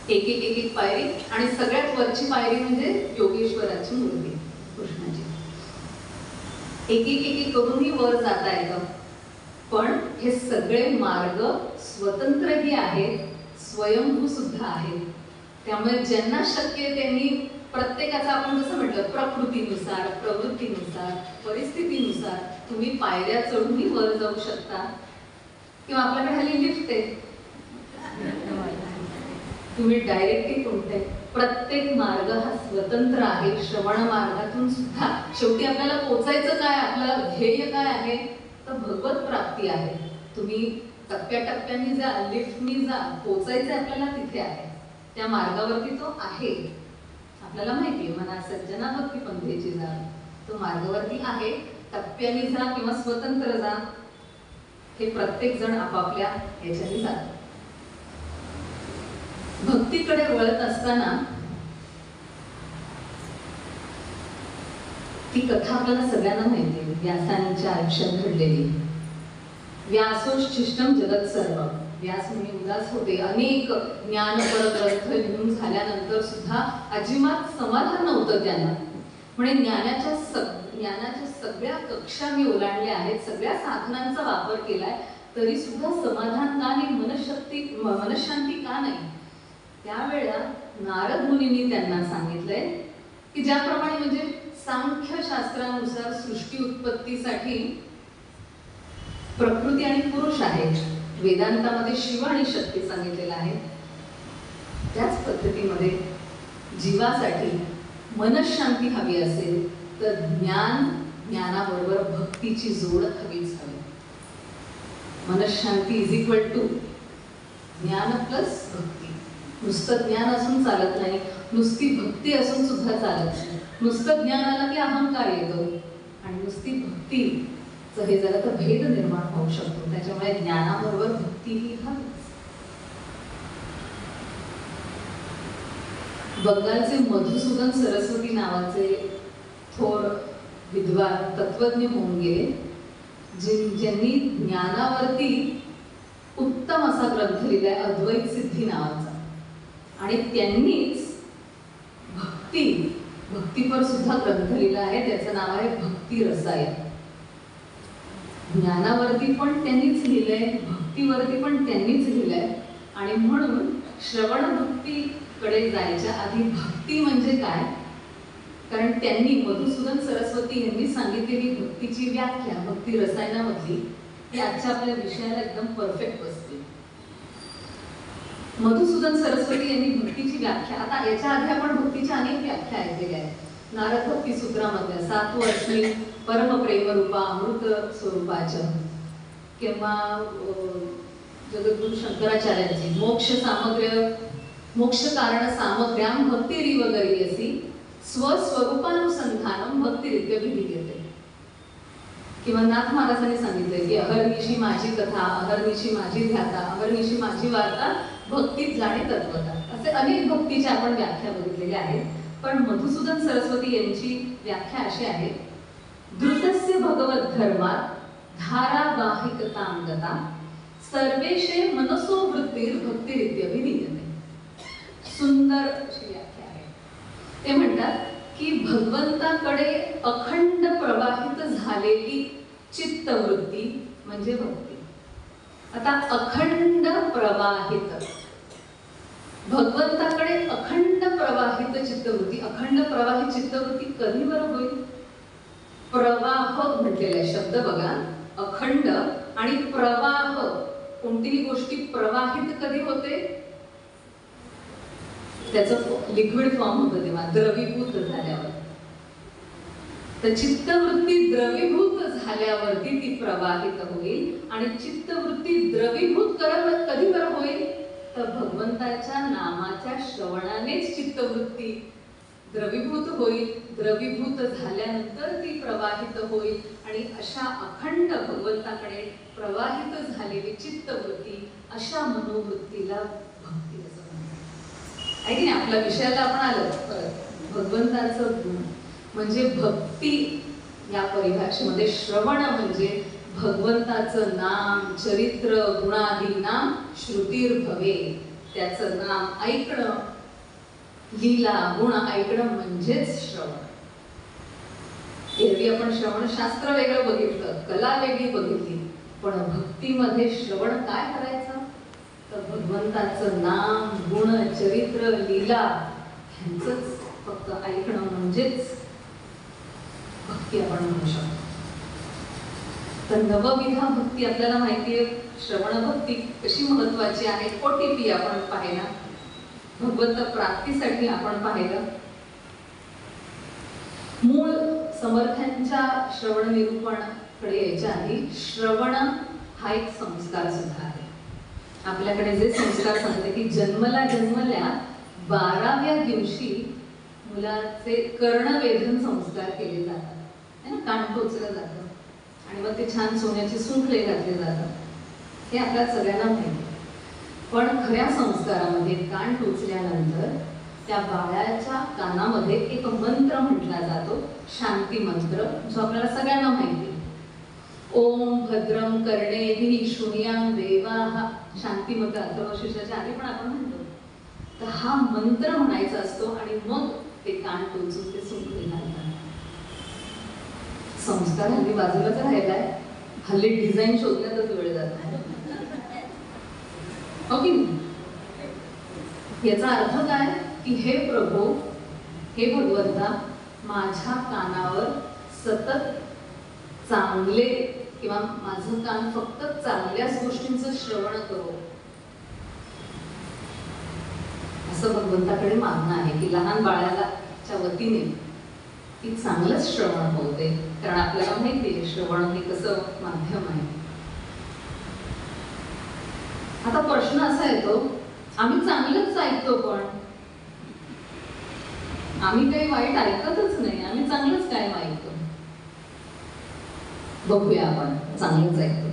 एक पायरी, आणि सगळ्यात वरची पायरी म्हणजे योगेश्वराची मूर्ती कृष्णाची. एक करूनही वर जाता येतं. पण हे सगळे मार्ग स्वतंत्रही आहेत, स्वयंभू सुद्धा आहेत. त्यामुळे ज्यांना शक्य त्यांनी प्रत्येकाचा, आपण जसं म्हटलं, प्रकृतीनुसार, प्रवृत्तीनुसार, परिस्थितीनुसार तुम्ही पायऱ्या चढूनही वर जाऊ शकता, किंवा आपल्याकडे हल्ली लिफ्ट आहे, तुम्ही डायरेक्टली कोणते. प्रत्येक मार्ग हा स्वतंत्र आहे. श्रवण मार्गातून सुद्धा शेवटी आपल्याला पोचायचं काय, आपलं ध्येय काय आहे, तर भगवत प्राप्ती आहे. तुम्ही टप्प्याटप्प्याने जा, लिफ्टनी जा, पोचायचं आपल्याला तिथे आहे. त्या मार्गावरती तो आहे, आपल्याला माहिती आहे. मना सज्जना भक्ती पंथेची जा, तो मार्गावरती आहे. टप्प्याने जा किंवा स्वतंत्र जा, हे प्रत्येक जण आपापल्या याच्याने जातो. भक्तीकडे वळत असताना ती कथा आपल्याला सगळ्यांना माहिती आहे, व्यासांच्या आयुष्यात घडलेली. व्यासोच्छिष्टम जगत सर्व. व्यास मुनी उदास होते. अनेक ज्ञानपर ग्रंथ लिहून झाल्यानंतर सुद्धा अजिबात समाधान नव्हतं त्यांना. म्हणजे ज्ञानाच्या सगळ्या कक्षा मी ओलांडल्या आहेत, सगळ्या साधनांचा वापर केलाय, तरी सुद्धा समाधान का नाही, मनशांती का नाही. त्यावेळेला नारद मुनींनी त्यांना सांगितलंय की ज्याप्रमाणे म्हणजे सांख्य शास्त्रानुसार सृष्टी उत्पत्तीसाठी प्रकृती आणि पुरुष आहे, वेदांतामध्ये शिव आणि शक्ती सांगितलेलं आहे, त्याच पद्धतीमध्ये जीवासाठी मनशांती हवी असेल तर ज्ञानाबरोबर भक्तीची जोड हवीच हवी. मनशांती इज इक्वल टू ज्ञान प्लस भक्ती. नुसतं ज्ञान असून चालत नाही, नुसती भक्ती असून सुद्धा चालत नाही. नुसतं ज्ञान आलं की अहंकार येतो, आणि नुसती भक्तीचं हे झालं तर भेद निर्माण होऊ शकतो. त्याच्यामुळे ज्ञानाबरोबर भक्ती ही हवीच. बंगालचे मधुसूदन सरस्वती नावाचे थोर विद्वान तत्वज्ञ होऊन गेले, ज्यांनी ज्ञानावरती उत्तम असा ग्रंथ लिहिलाय, अद्वैत सिद्धी नावाचा. आणि त्यांनीच भक्तीपर सुद्धा ग्रंथ लिहिला आहे, त्याचं नाव आहे भक्ती रसायन. ज्ञानावरती पण त्यांनीच लिहिलंय, भक्तीवरती पण त्यांनीच लिहिलंय. आणि म्हणून श्रवण भक्तीकडे जायच्या आधी भक्ती म्हणजे काय, कारण त्यांनी मधुसूदन सरस्वती यांनी सांगितलेली भक्तीची व्याख्या भक्ती रसायनामधली ही आजच्या आपल्या विषयाला एकदम परफेक्ट बसते. मधुसूदन सरस्वती यांनी भक्तीची व्याख्या, आता याच्या आधी आपण भक्तीच्या अनेक व्याख्या ऐकलेल्या आहेत. नारद भक्ती सूत्रामधल्या 7 वर्षी परमप्रेम रूपा अमृत स्वरूपाच्या, किंवा जगद्गुरु शंकराचार्यांची मोक्ष कारण सामग्र्याम भक्तिरिव गरीयसी स्वस्वरूपानुसंधानम भक्तिरित्य विधीयते. किंवा नाथ महाराजांनी सांगितलंय की अहर्निशी माझी कथा, अहर्निशी माझी ध्याता, अहर्निशी माझी वार्ता, भक्तीत जाणे तत्वता. असे अनेक भक्तीच्या आपण व्याख्या बघितलेल्या आहेत. पण मधुसूदन सरस्वती यांची व्याख्या अशी आहे, द्रुतस्य भगवत धर्मात धारावाहिकतांगता सर्वेशे मनसो वृत्तीर भक्तिरित्यभिधीयते. सुंदर अशी व्याख्या आहे. ते म्हणतात की भगवंताकडे अखंड प्रवाहित झालेली चित्तवृत्ती म्हणजे भक्ती. आता अखंड प्रवाहित, भगवंताकडे अखंड प्रवाहित चित्तवृत्ती, अखंड प्रवाहित चित्तवृत्ती कधी बरं होईल? प्रवाह म्हटलेला आहे शब्द बघा, अखंड आणि प्रवाह. कोणतीही गोष्टी प्रवाहित कधी होते? त्याचं लिक्विड फॉर्म होतं तेव्हा, द्रवीभूत झाल्यावर. तर चित्तवृत्ती द्रवीभूत झाल्यावरती ती प्रवाहित होईल. आणि चित्तवृत्ती द्रवीभूत कधी बरं होईल? तर भगवंताच्या नामाच्या श्रवणानेच चित्तवृत्ती द्रवीभूत होईल. द्रवीभूत झाल्यानंतर ती प्रवाहित होईल. आणि अशा अखंड भगवंताकडे प्रवाहित झालेली चित्तवृत्ती, अशा मनोवृत्तीला भक्ती असं म्हणतात. आहे की नाही? आपल्या विषयाला आपण आलो परत. भगवंताचं गुण म्हणजे भक्ती. या परिभाषेमध्ये श्रवण म्हणजे भगवंताचं नाम, चरित्र, गुणादी नाम श्रुतीर्भवे. त्याचं नाम ऐकणं, लीला गुण ऐकणं म्हणजेच श्रवण. एरवी आपण श्रवण शास्त्र वेगळं बघितलं, कला वेगळी बघितली, पण भक्तीमध्ये श्रवण काय करायचं? तर भगवंताचं नाम, गुण, चरित्र, लीला ह्यांचंच फक्त ऐकणं म्हणजेच भक्ती आपण म्हणू शकतो. तर नवविधा भक्ती आपल्याला माहिती आहे. श्रवण भक्ती कशी महत्वाची आहे, OTP आपण पाहिला, भगवंत प्राप्तीसाठी आपण पाहिलं. मूळ समर्थांच्या श्रवण निरूपणाकडे यायच्या आधी श्रवण हा एक संस्कार सुद्धा आहे. आपल्याकडे जे संस्कार सांगते की जन्मल्या 12व्या दिवशी मुलाचे कर्णवेधन संस्कार केले जातात, कान टोचलं जातं आणि मग ते छान सोन्याचे सुंखले घातले जातात. हे आपल्या सगळ्यांना माहिती. पण खऱ्या संस्कारामध्ये कान टोचल्यानंतर त्या बाळाच्या कानामध्ये एक मंत्र म्हटला जातो, शांती मंत्र, जो आपल्याला सगळ्यांना माहिती. ओम भद्रम कर्णेभिः शृणुयाम देवाः. शांती मंत्र अथर्वशीर्षाच्या आधी पण आपण म्हणतो. तर हा मंत्र म्हणायचा असतो आणि मग ते कान टोचून ते सुंखले घालतात. संस्कार हल्ली बाजूलाच राहिलाय, हल्ली डिझाईन शोधण्यातच वेळ जातो. ओके, याचा अर्थ काय की हे प्रभू, हे भगवंता, माझ्या कानावर सतत चांगले किंवा माझं कान फक्त चांगल्याच गोष्टींचं श्रवण करो, असं भगवंताकडे मागणं आहे. की लहान बाळाच्या वतीने की चांगलंच श्रवण होते, कारण आपल्याला माहिती आहे श्रवण हे कसं माध्यम आहे. आता प्रश्न असा येतो, आम्ही चांगलंच ऐकतो, पण आम्ही काही वाईट ऐकतच नाही, आम्ही चांगलंच काय ऐकतो? बघूया आपण चांगलंच ऐकतो.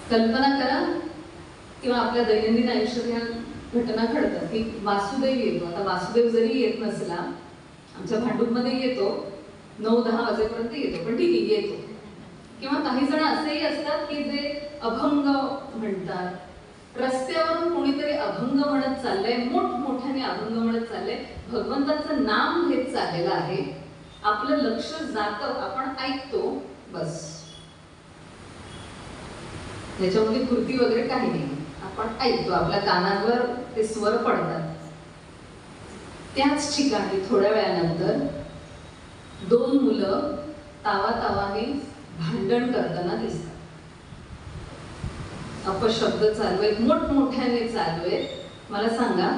कल्पना करा किंवा आपल्या दैनंदिन आयुष्यात या घटना घडतात की वासुदेव येतो. आता वासुदेव जरी येत नसला, आमच्या भांडूपमध्ये येतो, 9-10 वाजेपर्यंत येतो, पण ठीक आहे येतो. किंवा काही जण असेही असतात की जे अभंग म्हणतात. रस्त्यावरून कोणीतरी अभंग म्हणत चाललंय, मोठमोठ्याने अभंग म्हणत चाललंय, भगवंताचं नाम घेत चाललेलं आहे. आपलं लक्ष जातं, आपण ऐकतो, बस. त्याच्यामध्ये कृती वगैरे काही नाही, आपण ऐकतो, आपल्या कानावर ते स्वर पडतात. त्याच ठिकाणी थोड्या वेळानंतर 2 मुलं तावातावाने भांडण करताना दिसतात. अपशब्द चालू आहेत, मोठमोठ्याने चालू आहेत. मला सांगा,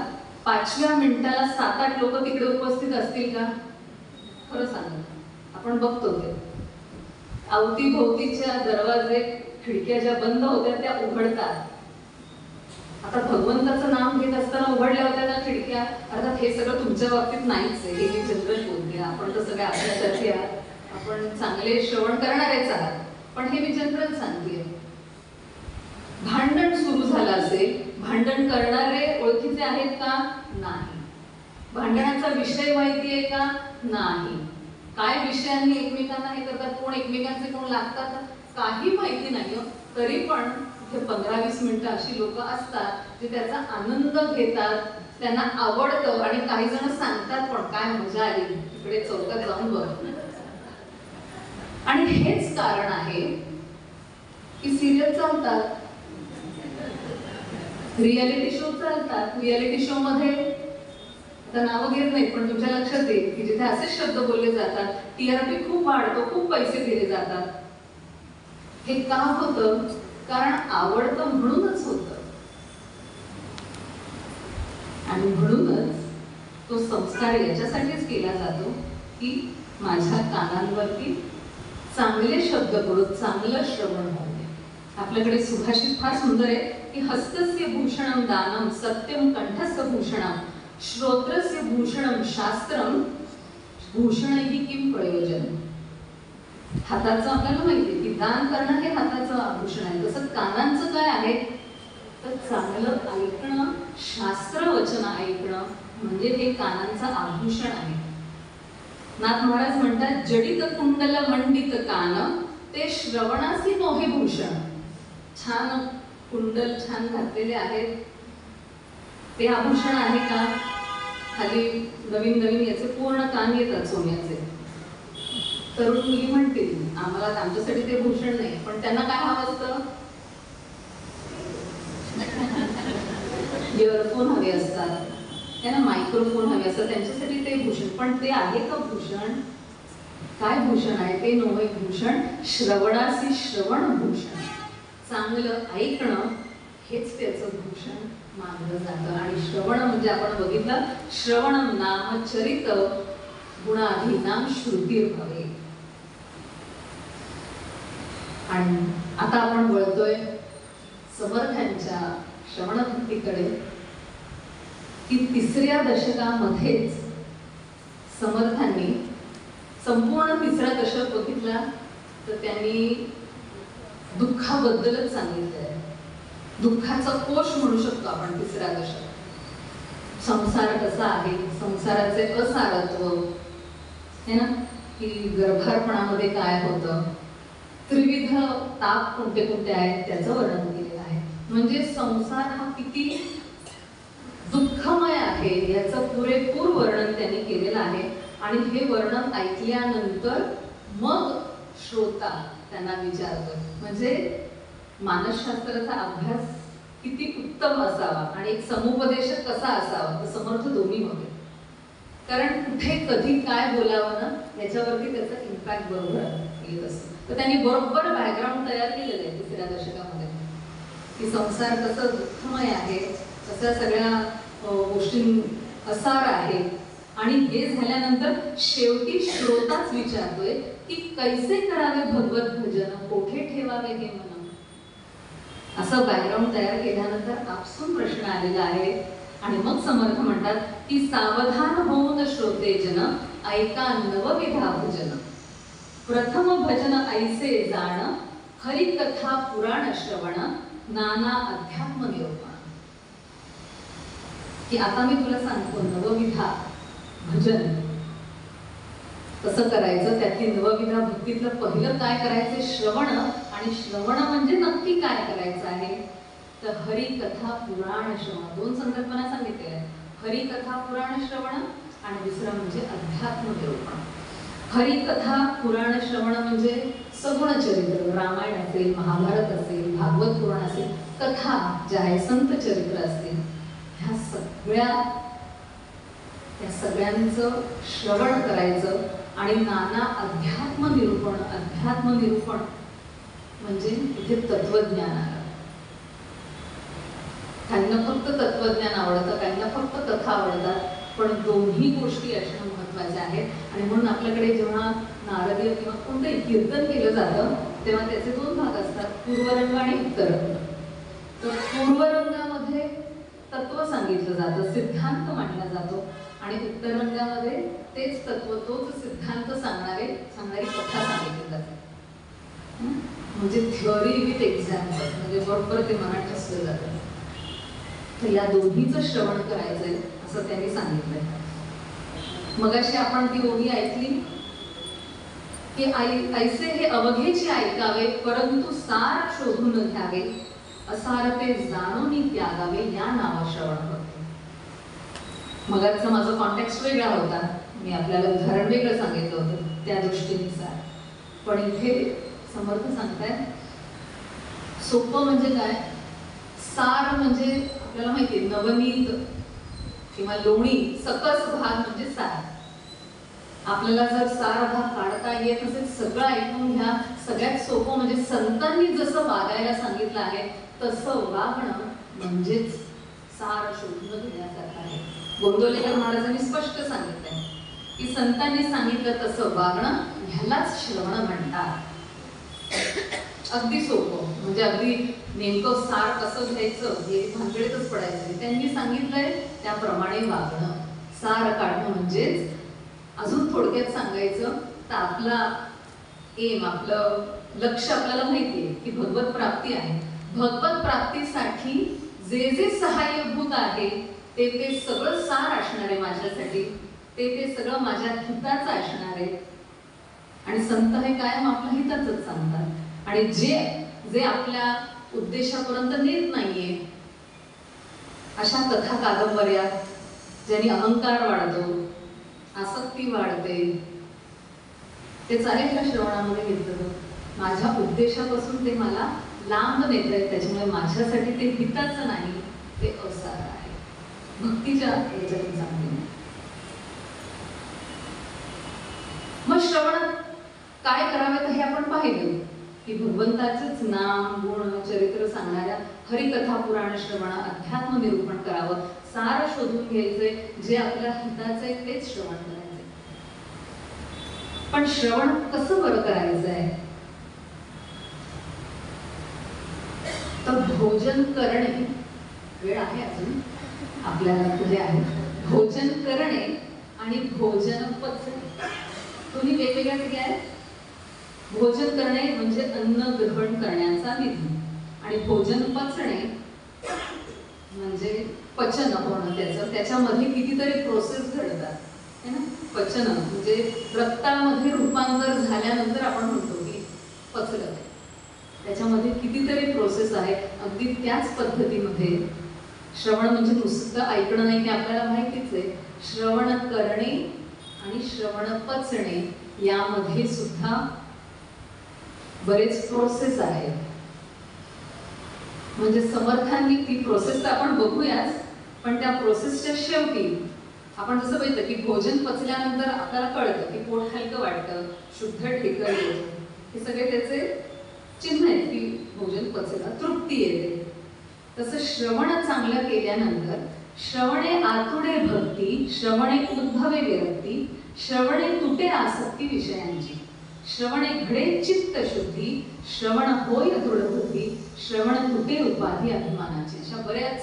5व्या मिनिटाला 7-8 लोक तिकडे उपस्थित असतील का? खरं सांगा, आपण बघतो ते अवतीभोवतीच्या दरवाजे, खिडक्या ज्या बंद होत्या त्या उघडतात. आता भगवंताचं नाम घेत असताना उघडल्या होत्या ना खिडक्या. अर्थात हे सगळं तुमच्या बाबतीत नाहीच आहे, हे मी जनरल बोलते. आपण तर सगळे आपल्यासारखे आहात, आपण चांगले श्रवण करणारेच आहात, पण हे मी जनरल सांगते. भांडण सुरू झालं असेल, भांडण करणारे ओळखीचे आहेत का? नाही. भांडणाचा विषय माहिती आहे का? नाही. काय विषयांनी एकमेकांना हे करतात, कोण एकमेकांचे कोण लागतात, काही माहिती नाही. तरी पण 15-20 मिनिटं अशी लोक असतात जे त्याचा आनंद घेतात, त्यांना आवडतं. आणि काही जण सांगतात पण, काय मजा आली, तिकडे चौकात जाऊन बघ. आणि हेच कारण आहे की सिरियल चालतात, रियालिटी शो चालतात. रियालिटी शो मध्ये आता नावं घेत नाही पण तुमच्या लक्षात येईल की जिथे असेच शब्द बोलले जातात, टीआरपी खूप वाढतो, खूप पैसे दिले जातात. हे का होतं? कारण आवडतं म्हणूनच होतं. आणि म्हणूनच तो संस्कार याच्यासाठीच केला जातो की माझ्या कानांवरती चांगले शब्द पडून चांगलं श्रवण होऊ दे. आपल्याकडे सुभाषित फार सुंदर आहे की हस्तस्य भूषणम दानम सत्यम कंठस्य भूषणम श्रोत्रस्य भूषणम शास्त्रम भूषणही किम प्रयोजन. हाताचं आपल्याला माहिती आहे की दान करणं हे हाताचं आभूषण आहे. तसं कानांचं काय आहे तर चांगलं ऐकणं, शास्त्र वचन ऐकणं म्हणजे हे कानांचं आभूषण आहे. नाथ महाराज म्हणतात जडित कुंडल मंडित कान ते श्रवणासी मोहे भूषण. छान कुंडल छान घातलेले आहेत ते आभूषण आहे का? खाली नवीन नवीन याचे पूर्ण कान येतात सोन्याचे. तरुण मुली म्हणतील आम्हाला आमच्यासाठी ते भूषण नाही, पण त्यांना काय हवं असतं? इयरफोन हवे असतात, त्यांना मायक्रोफोन हवे असतात, त्यांच्यासाठी ते भूषण. पण ते आहे का भूषण? काय भूषण आहे ते? नवय भूषण श्रवणासी श्रवण भूषण. चांगलं ऐकणं हेच त्याचं भूषण मानलं जातं. आणि श्रवण म्हणजे आपण बघितलं श्रवणम नाम चरित गुणाधीनाम श्रुतीर्भवे. आणि आता आपण वळतोय समर्थांच्या श्रवण भक्तीकडे की 3ऱ्या दशकामध्येच समर्थांनी संपूर्ण 3रा दशक बघितला तर त्यांनी दुःखाबद्दलच सांगितलंय. दुःखाचा कोश म्हणू शकतो आपण 3रा दशक. संसार कसा आहे, संसाराचे असारत्व है ना, की गर्भारपणामध्ये काय होतं, त्रिविध ताप कोणते कोणते आहेत त्याचं वर्णन केलेलं आहे. म्हणजे संसार हा किती दुःखमय आहे याचं पुरेपूर वर्णन त्यांनी केलेलं आहे. आणि हे वर्णन ऐकल्यानंतर मग श्रोता त्यांना विचारतो म्हणजे मानसशास्त्राचा अभ्यास किती उत्तम असावा आणि एक समुपदेशक कसा असावा. तर समर्थ दोन्ही होते, कारण कुठे कधी काय बोलावं ना याच्यावरती त्याचा इम्पॅक्ट बरोबर येत असतो. तर त्यांनी बरोबर बॅकग्राऊंड तयार केलेलं आहे 3ऱ्या दशकामध्ये की संसार कसं दुःखमय आहे, कशा सगळ्या गोष्टी असार आहे. आणि हे झाल्यानंतर शेवटी श्रोताच विचारतोय की कैसे करावे भगवत भजन, कोठे ठेवावे हे मन. असं बॅकग्राऊंड तयार केल्यानंतर आपसून प्रश्न आलेला आहे. आणि मग समर्थ म्हणतात की सावधान होऊन श्रोते जन ऐका नवविधा भजन. प्रथम भजन ऐसे जाण हरिकथा पुराण श्रवण नाना अध्यात्म निरूपण. की आता मी तुला सांगतो नवविधा भजन कसं करायचं. त्यातली नवविधा भक्तीतलं पहिलं काय करायचं श्रवण. आणि श्रवण म्हणजे नक्की काय करायचं आहे तर हरिकथा पुराण श्रवण. 2 संकल्पना सांगितलेल्या आहेत, हरिकथा पुराण श्रवण आणि दुसरं म्हणजे अध्यात्म निरूपण. हरिकथा पुराण श्रवण म्हणजे सगुण चरित्र, रामायण असेल, महाभारत असेल, भागवत पुराण असेल, कथा ज्या आहे संत चरित्र असतील, त्या सगळ्यांचं श्रवण करायचं. आणि नाना अध्यात्म निरूपण. अध्यात्म निरूपण म्हणजे इथे तत्वज्ञान आलं. काहींना फक्त तत्वज्ञान आवडतं, काहींना फक्त कथा आवडतात, पण दोन्ही गोष्टी असणं महत्वाच्या आहेत. आणि म्हणून आपल्याकडे जेव्हा नारदीय किंवा कोणतंही कीर्तन केलं जातं तेव्हा त्याचे 2 भाग असतात, पूर्वरंग आणि उत्तरंग. तर पूर्वरंगामध्ये तत्व सांगितलं जातं, सिद्धांत मांडला जातो. आणि उत्तरंगामध्ये तेच तत्व, तोच सिद्धांत सांगणारी कथा सांगितली जाते. म्हणजे थिअरी विथ एक्झाम्पल, म्हणजे बरोबर ते मनात ठसलं जातं. तर या दोन्हीचं श्रवण करायचंय असं त्यांनी सांगितलंय. मगाशी आपण ती ओळी ऐकली की ऐसे हे अवघेचे ऐकावे परंतु सार शोधून घ्यावे, असार ते जाणून त्यागावे या नावा श्रवण होते. मगाचा माझा कॉन्टेक्स्ट वेगळा होता, मी आपल्याला उदाहरण वेगळं सांगितलं होतं त्या दृष्टीनुसार. पण इथे समर्थ सांगतायत सोपं म्हणजे काय? सार म्हणजे आपल्याला माहिती आहे, नवनीत किंवा लोणी, सकस भाग म्हणजे सार. आपल्याला जर सार भाग काढता येत असेल, सगळं ऐकून घ्या. सगळ्यात सोपं म्हणजे संतांनी जसं वागायला सांगितलं आहे तसं वागणं म्हणजेच सार शोधून घेण्यासारखं आहे. गोंदवलेकर महाराजांनी स्पष्ट सांगितलंय की संतांनी सांगितलं तसं वागणं ह्यालाच श्रवण म्हणतात. अगदी सोपं म्हणजे अगदी नेमकं सार कसं घ्यायचं हे भानगडीतच पडायचं. त्यांनी सांगितलंय त्याप्रमाणे वागणं, सार काढणं. म्हणजेच अजून थोडक्यात सांगायचं तर आपला एम, आपलं लक्ष आपल्याला माहितीये की भगवत प्राप्ती आहे. भगवत प्राप्तीसाठी जे जे सहाय्यभूत आहे ते सगळं सार असणार आहे माझ्यासाठी. ते सगळं माझ्या हिताचं असणार आहे. आणि संत हे कायम आपल्या हिताचंच सांगतात. आणि जे आपल्या उद्देशापर्यंत नेत नाहीये अशा कथा कादंबऱ्या ज्यांनी अहंकार वाढतो, आसक्ती वाढते, ते चालेल का श्रवणामध्ये घेतलं? माझ्या उद्देशापासून ते मला लांब नेत आहे, त्याच्यामुळे माझ्यासाठी ते हिताचं नाही, ते असार आहे. भक्तीच्या याच्यातून सांगते. मग श्रवणात काय करावे हे आपण पाहिलं की भगवंताचेच नाम, गुण, चरित्र सांगणाऱ्या हरिकथा, पुराण श्रवण, अध्यात्म निरूपण करावं, सार शोधून घ्यायचंय, जे आपल्या हिताचे तेच श्रवण करायचंय. पण श्रवण कसं बरं करायचंय? तर भोजन करणे, वेळ आहे अजून आपल्याला, पुढे आहे. भोजन करणे आणि भोजन पचणे दोन्ही वेगवेगळ्या क्रिया आहेत. भोजन करणे म्हणजे अन्न ग्रहण करण्याचा विधी, आणि भोजन पचणे म्हणजे पचन होणं त्याचं. त्याच्यामध्ये कितीतरी प्रोसेस घडतात है ना. पचन म्हणजे रक्तामध्ये रूपांतर झाल्यानंतर आपण म्हणतो की पचलं. त्याच्यामध्ये कितीतरी प्रोसेस आहे. अगदी त्याच पद्धतीमध्ये श्रवण म्हणजे नुसतं ऐकणं नाही, हे आपल्याला माहितीच आहे. श्रवण करणे आणि श्रवण पचणे यामध्ये सुद्धा बरेच प्रोसेस आहेत. म्हणजे समर्थांनी ती प्रोसेस तर आपण बघूयाच, पण त्या प्रोसेसच्या शेवटी आपण जसं बघितलं की भोजन पचल्यानंतर आपल्याला कळतं की पोट हलकं वाटतं, शुद्ध ढेकर येतं. हे सगळे त्याचे चिन्ह आहेत की भोजन पचलं, तृप्ती येते. तसं श्रवण चांगलं केल्यानंतर श्रवणे आतुडे भक्ती, श्रवणे उद्भवे विरक्ती, श्रवणे तुटे आसक्ती विषयांची, श्रवणे घडे चित्त शुद्धी, श्रवण होय दृढबुद्धी, श्रवण तुटे उपाधी अभिमानाची. अशा बऱ्याच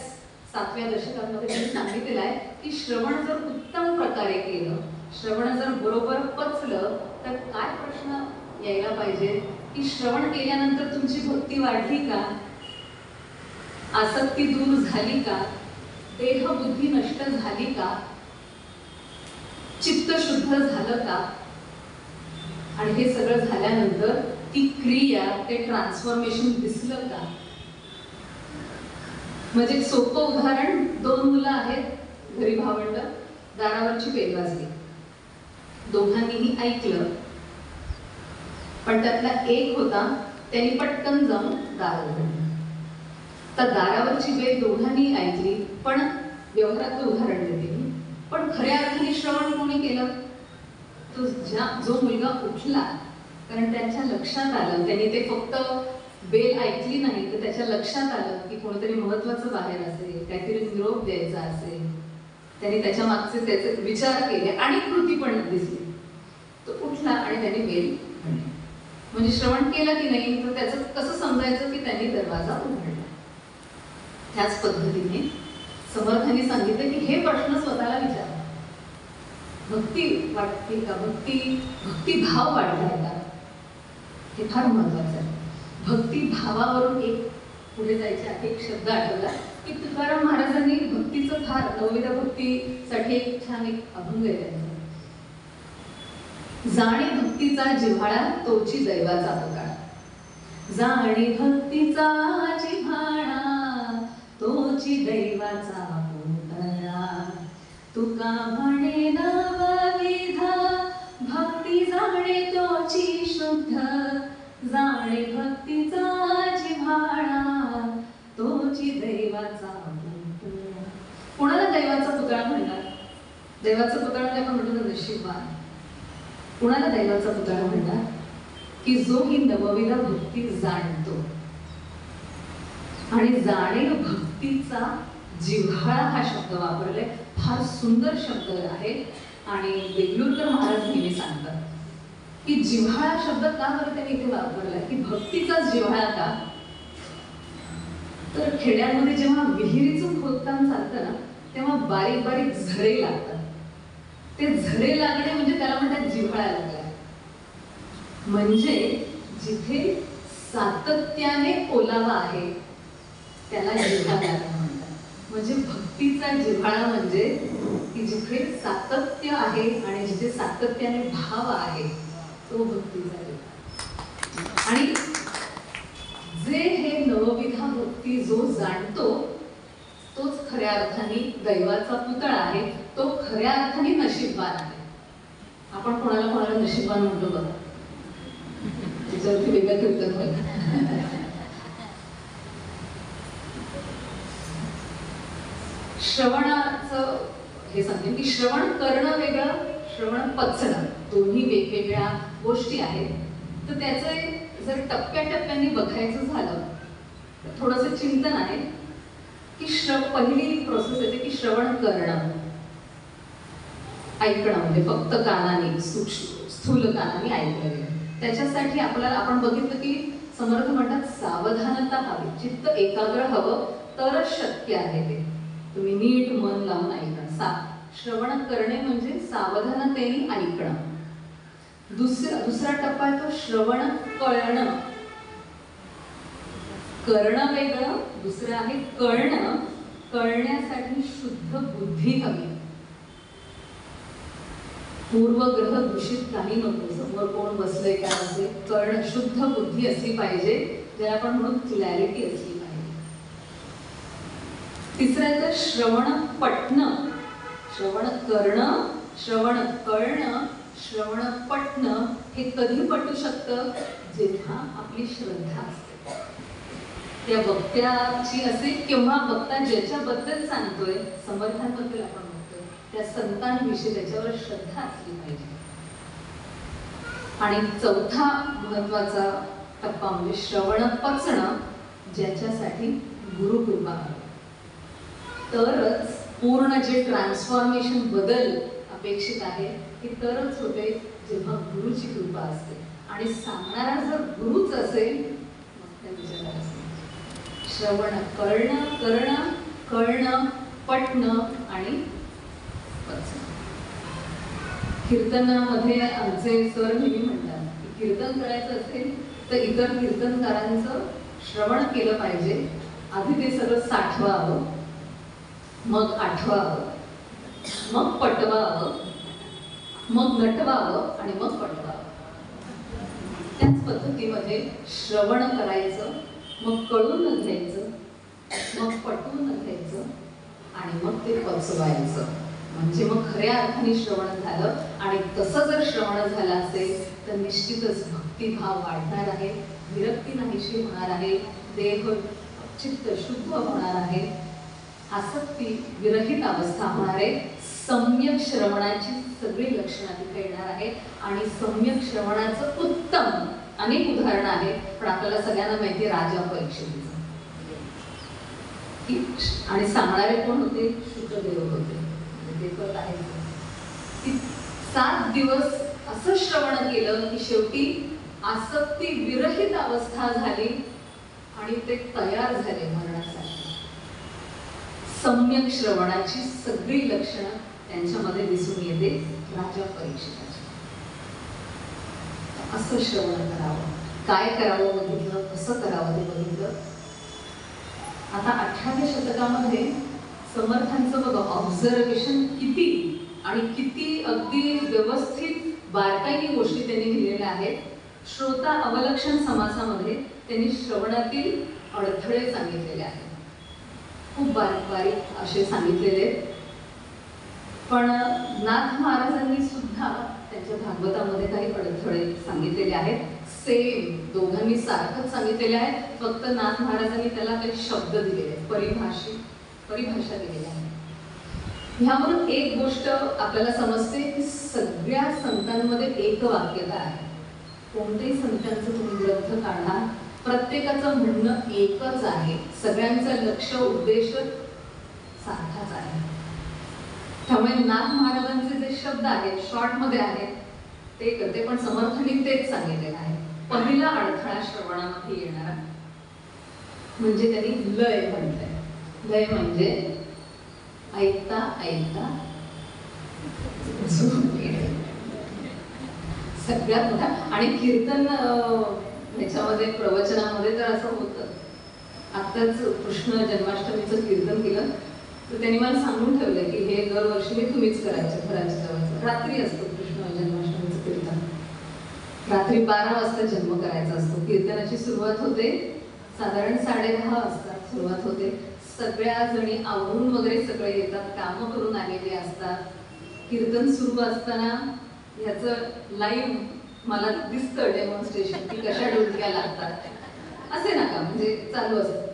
7व्या दशकामध्ये त्यांनी सांगितलेलं आहे की श्रवण जर उत्तम प्रकारे केलं, श्रवण जर बरोबर पचलं तर काय प्रश्न यायला पाहिजे की श्रवण केल्यानंतर तुमची भक्ती वाढली का, आसक्ती दूर झाली का, देह बुद्धी नष्ट झाली का, चित्त शुद्ध झालं का. आणि हे सगळं झाल्यानंतर ती क्रिया, ते ट्रान्सफॉर्मेशन दिसलं का. म्हणजे सोपं उदाहरण, 2 मुलं आहेत घरी, भावंड, दारावरची बेल वाजली, दोघांनीही ऐकलं, पण त्यातला एक होता त्यांनी पटकन जाऊन दार उघडलं. तर दारावरची बेल दोघांनी ऐकली, पण व्यवहारातलं उदाहरण देते मी, पण खऱ्या अर्थाने श्रवण कोणी केलं? तो जो मुलगा उठला, कारण त्याच्या लक्षात आलं, त्यांनी ते फक्त बेल ऐकली नाही तर त्याच्या लक्षात आलं की कोणतरी महत्वाचं बाहेर असेल, काहीतरी निरोप द्यायचा असेल. त्यांनी त्याच्या मागचे त्याचे विचार केले आणि कृती पण दिसली. तो उठला आणि त्याने बेल म्हणजे श्रवण केलं की नाही, तर त्याचं कसं समजायचं की त्यांनी दरवाजा उघडला. त्याच पद्धतीने समर्थांनी सांगितलं की हे प्रश्न स्वतःला विचारा. भक्ती वाटते का? भक्ती भाव वाढलाय का? हे फार महत्वाचं आहे. भक्ती भावावरून एक पुढे जायचे आहे. एक शब्द आठवला की तुकाराम महाराजांनी भक्तीचं फार, नवविध भक्तीसाठी एक छान एक अभंग आहे त्यांचा. जाणे भक्तीचा जिव्हाळा तोची दैवाचा पुतळा, जाणे भक्तीचा जिव्हाळा तोची दैवाचा पुतळा, तुका म्हणे नवविध भक्ती जाणे तोची शुद्ध, जाणे भक्तीचा जिव्हाळा तोची दैवाचा पुतळा. कोणाला दैवाचा पुतळा म्हणतात? दैवाचा पुतळा म्हणजे आपण म्हणतो ना नशीबवान. कोणाला दैवाचा पुतळा म्हणतात? की जो ही नवविध भक्ती जाणतो आणि जाणीव भक्तीचा जिव्हाळा हा शब्द वापरलाय. फार सुंदर शब्द आहे आणि देगलूरकर महाराज नेहमी सांगतात की जिव्हाळा शब्द का बरं त्यांनी इथे वापरलाय, की भक्तीचा जिव्हाळा का? तर खेड्यांमध्ये जेव्हा विहिरीचं खोदकाम चालतं ना तेव्हा बारीक बारीक झरे लागतात. ते झरे लागणे म्हणजे त्याला म्हणतात जिव्हाळा लागला. म्हणजे जिथे सातत्याने ओलावा आहे त्याला जिव्हाळा लागणं म्हणतात. म्हणजे भक्तीचा जिव्हाळा म्हणजे की जिथे सातत्य आहे आणि जिथे सातत्याने भाव आहे तो भक्तीचा जिव्हाळा. आणि जे हे नवविधा भक्ती जो जाणतो तोच खऱ्या अर्थाने दैवाचा पुतळा आहे. तो खऱ्या अर्थाने नशीबवान आहे. आपण कोणाला कोणाला नशीबवान म्हणतो बघा, त्याच्यावरती वेगळं कीर्तन होईल. श्रवणाचं हे सांगेन की श्रवण करणं वेगळं, श्रवण पचणं दोन्ही वेगवेगळ्या गोष्टी आहेत. तर त्याचं जर टप्प्याटप्प्याने बघायचं झालं तर थोडंसं चिंतन आहे की पहिली प्रोसेस येते की श्रवण करणं, ऐकणं म्हणजे फक्त कानाने स्थूल कानाने ऐकलं. त्याच्यासाठी आपल्याला आपण बघितलं की समर्थ म्हणतात सावधानता हवी, चित्त एकाग्र हवं तरच शक्य आहे ते. तुम्ही नीट मन लावून ऐकणं. श्रवण करणे म्हणजे सावधानतेने ऐकणं. दुसरा टप्पा आहे तो श्रवण कळणं. करणं वेगळं, दुसरं आहे कळणं. कळण्यासाठी शुद्ध बुद्धी हवी. पूर्वग्रह दूषित काही नको, समोर कोण बसलंय काय असेल, कळणं शुद्ध बुद्धी असली पाहिजे, ज्याला आपण म्हणून क्लॅरिटी असली पाहिजे. तिसरं आहे तर श्रवण पठणं. श्रवण करणं, श्रवण कळणं, श्रवण पठणं. हे कधी पटू शकतं? जेव्हा आपली श्रद्धा असते त्या वक्त्याची असेल किंवा वक्ता ज्याच्याबद्दल सांगतोय, समर्थांबद्दल आपण म्हणतोय, त्या संतांविषयी त्याच्यावर श्रद्धा असली पाहिजे. आणि चौथा महत्वाचा टप्पा म्हणजे श्रवण पचणं, ज्याच्यासाठी गुरुकृपा हवी. तरच पूर्ण जे ट्रान्सफॉर्मेशन बदल अपेक्षित आहे ते तरच होते जेव्हा गुरुची कृपा असते. आणि सांगणारा जर गुरुच असेल मग त्या विचारायला असेल. श्रवण करणं, करणं, कळणं, पठणं आणि पचणं. कीर्तनामध्ये आमचे सर नेहमी म्हणतात की कीर्तन करायचं असेल तर इतर कीर्तनकारांचं श्रवण केलं पाहिजे. आधी ते सगळं साठवावं, मग आठवावं, मग पटवावं, मग नटवावं आणि मग पटवावं. त्याच पद्धतीमध्ये श्रवण करायचं, मग कळून घ्यायचं, मग पटवून घ्यायचं आणि मग ते पचवायचं. म्हणजे मग खऱ्या अर्थाने श्रवण झालं. आणि तसं जर श्रवण झालं असेल तर निश्चितच भक्तिभाव वाढणार आहे, विरक्ती नाहीशी होणार आहे, देह चित्त शुद्ध होणार आहे, आसक्ती विरहित अवस्था होणार आहे. सम्यक श्रवणाची सगळी लक्षणं तिथे येणार आहे. आणि सम्यक श्रवणाचं उत्तम अनेक उदाहरणं आहेत, पण आपल्याला सगळ्यांना माहिती राजा परीक्षित. आणि सांगणारे कोण होते? शुकदेव होते. ते पण आहे की 7 दिवस असं श्रवण केलं की शेवटी आसक्ती विरहित अवस्था झाली आणि ते तयार झाले मरणासाठी. सम्यक श्रवणाची सगळी लक्षणं त्यांच्यामध्ये दिसून येते राजा परीक्षिताची. असं श्रवण करावं, काय करावं बघितलं, कसं करावं ते बघितलं. आता 18व्या शतकामध्ये समर्थांचं बघा ऑब्झर्वेशन किती आणि किती अगदी व्यवस्थित बारकाईने गोष्टी त्यांनी लिहिलेल्या आहेत. श्रोता अवलक्षण समासामध्ये त्यांनी श्रवणातील अडथळे सांगितलेले आहेत. खूप बारीक बारीक असे सांगितलेले. पण नाथ महाराजांनी सुद्धा त्यांच्या भागवतामध्ये काही अडथळे सांगितलेले आहेत. सेम दोघांनी सारखंच सांगितलेलं आहे, फक्त नाथ महाराजांनी त्याला काही शब्द दिलेले आहेत, परिभाषा दिलेली आहे. ह्यावरून एक गोष्ट आपल्याला समजते की सगळ्या संतांमध्ये एकवाक्यता आहे. कोणत्याही संतांचं तुम्ही ग्रंथ काढा, प्रत्येकाचं म्हणणं एकच आहे, सगळ्यांचं लक्ष उद्देश सारखाच आहे. त्यामुळे नाथ महाराजांचे जे शब्द आहेत शॉर्ट मध्ये आहेत ते करते, पण समर्थांनी तेच सांगितलेलं आहे. पहिला अडथळा श्रवणामध्ये येणारा म्हणजे त्यांनी लय म्हटलंय. लय म्हणजे ऐकता ऐकता सगळ्यात मोठा. आणि कीर्तन ह्याच्यामध्ये प्रवचनामध्ये तर असं होतं. आत्ताच कृष्ण जन्माष्टमीचं कीर्तन केलं तर त्यांनी मला सांगून ठेवलं की हे दरवर्षी हे तुम्हीच करायचं. घराच्या जवळचं रात्री असतो कृष्ण जन्माष्टमीचं कीर्तन, रात्री 12 वाजता जन्म करायचा असतो. कीर्तनाची सुरुवात होते साधारण 10:30 वाजता सुरुवात होते. सगळ्या जणी आवरून वगैरे सगळे येतात, कामं करून आलेले असतात. कीर्तन सुरू असताना ह्याचं लाईव्ह मला दिसतं डेमॉन्स्ट्रेशन की कशा डुलक्या लागतात असे नका, म्हणजे चालू असतं.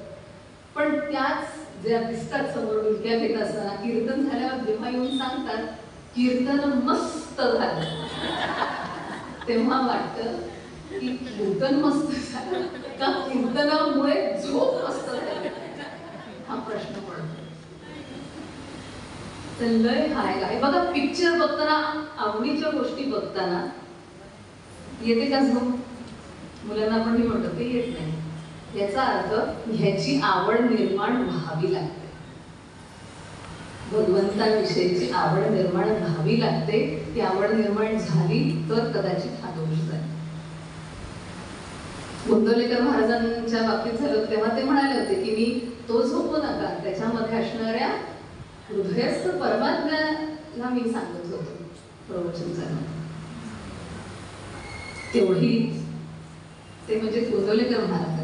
पण त्याच ज्या दिसतात समोर डुलक्या घेत असताना कीर्तन झाल्यावर जेव्हा येऊन सांगतात कीर्तन मस्त झालं, तेव्हा वाटतं की कीर्तन मस्त झालं का कीर्तनामुळे झोप मस्त झाली, हा प्रश्न पडतो. तर लय हाय काय बघा, पिक्चर बघताना आवडीच्या गोष्टी बघताना येते का झोप? मुलांना आपण मी म्हणतो ते येत नाही. याचा अर्थ ह्याची आवड निर्माण व्हावी लागते, भगवंताविषयीची आवड निर्माण व्हावी लागते. ती आवड निर्माण झाली तर कदाचित हा दोष जाईल. गोंदवलेकर महाराजांच्या बाबतीत झालं तेव्हा ते म्हणाले होते की मी तो झोपू नका, त्याच्यामध्ये असणाऱ्या हृदयस्थ परमात्म्याला मी सांगत होतो प्रवचन झालं. तेवढी ते म्हणजे गोंदवलेकर महाराज.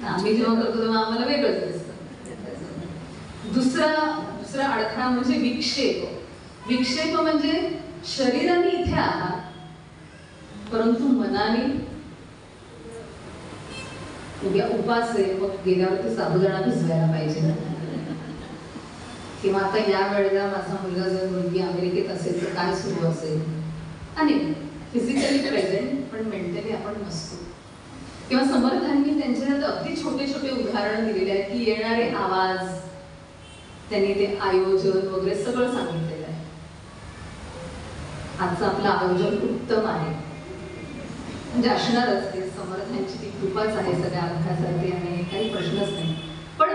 आम्ही जेव्हा करतो तेव्हा आम्हाला वेगळंच दिसतं. दुसरा अडथळा म्हणजे विक्षेप. विक्षेप म्हणजे शरीराने इथे आहात परंतु मनाने उद्या उपास आहे, मग गेल्यावरती साबुदाणा भिजवायला पाहिजे ना, किंवा आता या वेळेला माझा मुलगा जर मुलगी अमेरिकेत असेल तर काय सुरू असेल. आणि फिजिकली प्रेझेंट पण मेंटली आपण नसतो. किंवा समर्थांनी त्यांच्यात अगदी छोटे छोटे उदाहरण दिलेले आहेत की येणारे आवाज, त्यांनी ते आयोजन वगैरे सगळं सांगितलेलं आहे. आजचं आपलं आयोजन उत्तम आहे, म्हणजे असणारच, ते समर्थांची ती कृपाच आहे सगळ्या अर्थासाठी आणि काही प्रश्नच नाही. पण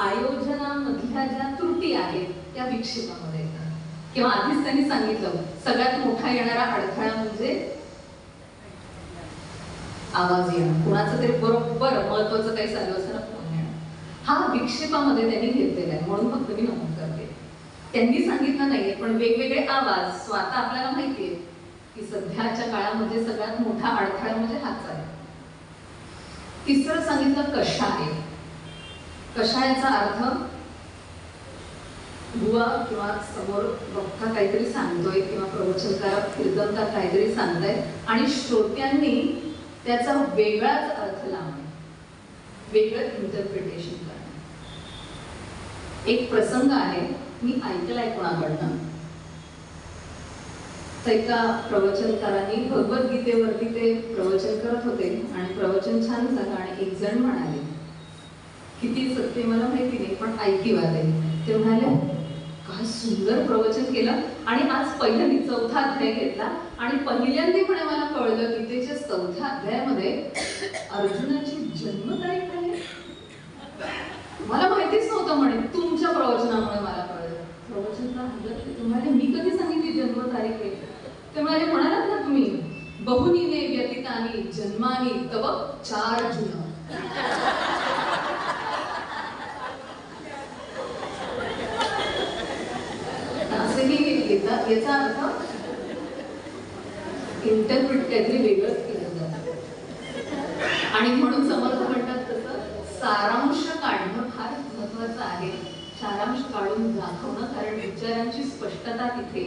आयोजनामधल्या ज्या त्रुटी आहेत त्या विक्षेपामध्ये येतात. किंवा आधीच त्यांनी सांगितलं सगळ्यात मोठा येणारा अडथळा म्हणजे आवाज येणं, कुणाचं तरी बरोबर महत्वाचं काही चालू असताना फोन येणं, हा विक्षेपामध्ये त्यांनी घेतलेला आहे. म्हणून फक्त मी नमूद करते. त्यांनी सांगितलं नाहीये पण वेगवेगळे आवाज स्वतः आपल्याला माहितीये की सध्याच्या काळामध्ये सगळ्यात मोठा अडथळा म्हणजे हाच आहे. तिसरं सांगितलं कषाय. कषायाचा अर्थ बुवा किंवा समोर वक्ता काहीतरी सांगतोय किंवा प्रवचनकार कीर्तनकार काहीतरी सांगताय आणि श्रोत्यांनी त्याचा वेगळाच अर्थ लावणे, वेगळं इंटरप्रिटेशन करणे. एक प्रसंग आहे, मी ऐकलाय कोणाकडनं. तर एका प्रवचनकारांनी भगवद्गीतेवरती ते प्रवचन करत होते आणि प्रवचन छान झालं आणि एक जण म्हणाले, किती सत्य मला माहिती नाही पण ऐकिवात आहे. ते म्हणाले काय सुंदर प्रवचन केलं आणि आज पहिल्यांदा 4था अध्याय घेतला आणि पहिल्यांदा म्हणे मला कळलं गीतेच्या 4थ्या अध्यायामध्ये अर्जुनाची जन्मतारीख आहे. मला माहितीच नव्हतं म्हणे, तुमच्या प्रवचनामुळे मला कळलं. प्रवचनला हल्लं तुम्हाला मी कधी सांगितली जन्मतारीख आहे? ते म्हणालात ना तुम्ही बहुनीने व्यतीतानी जन्मानी तव 4 जून. याचा अर्थ इंटरप्रिट काहीतरी वेगळंच केलं जातं. आणि म्हणून समर्थ म्हणतात तसं सारांश काढणं फार महत्वाचं आहे. सारांश काढून दाखवणं, कारण विचारांची स्पष्टता तिथे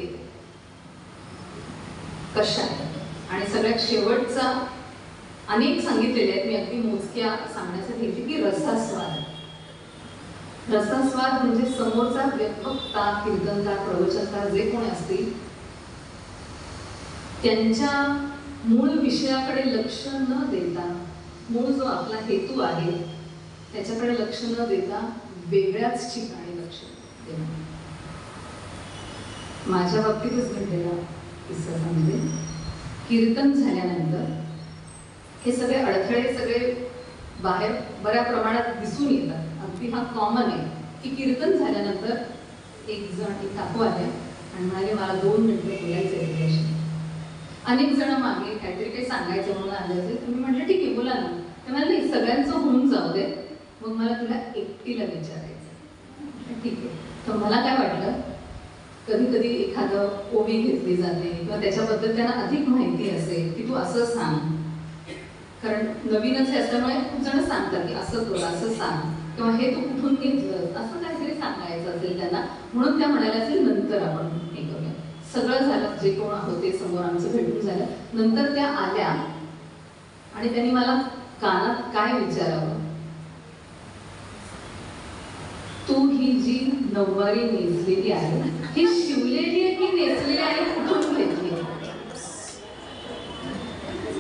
कशा आहे. आणि सगळ्यात शेवटचा अनेक सांगितलेले आहेत, मी अगदी मोजक्या सांगण्यासाठी येते की रसास्वाद. रसास्वाद म्हणजे समोरचा वक्ता, कीर्तनकार, प्रवचनकार जे कोणी असतील त्यांच्या मूळ विषयाकडे लक्ष न देता, मूळ जो आपला हेतू आहे त्याच्याकडे लक्ष न देता वेगळ्याच ठिकाणी लक्ष देणं. माझ्या बाबतीतच घडलेला किस्सा सांगते. कीर्तन झाल्यानंतर हे सगळे अडथळे सगळे बाहेर बऱ्या प्रमाणात दिसून येतात. अगदी हा कॉमन आहे की कीर्तन झाल्यानंतर एक काकू आल्या आणि म्हणाले मला 2 मिनिटं बोलायचं आहे तुझ्याशी. अनेक जण मागे काहीतरी काही सांगायचं म्हणून आले असेल, तुम्ही म्हटलं ठीक आहे बोला ना. ते म्हणाले नाही, सगळ्यांचं होऊन जाऊ दे, मग मला तुला एकटीला विचारायचं. ठीक आहे. तर मला काय वाटलं, कधी कधी एखादं ओवी घेतली जाते किंवा त्याच्याबद्दल त्यांना अधिक माहिती असेल की तू असं सांग, कारण नवीनच हे असल्यामुळे खूप जण सांगतात की असं कर, असं सांग, किंवा हे तू कुठून घेतलं, असं काहीतरी सांगायचं असेल त्यांना. म्हणून त्या म्हणाल्या असेल नंतर आपण हे करूया. सगळं झालं, जे कोण होते समोर आमचं भेटून झालं. नंतर त्या आल्या आणि त्यांनी मला कानात काय विचारावं, तू ही जी नऊवारी नेसलेली आहे ही शिवलेली आहे की नेसलेली आहे, कुठून घेतली?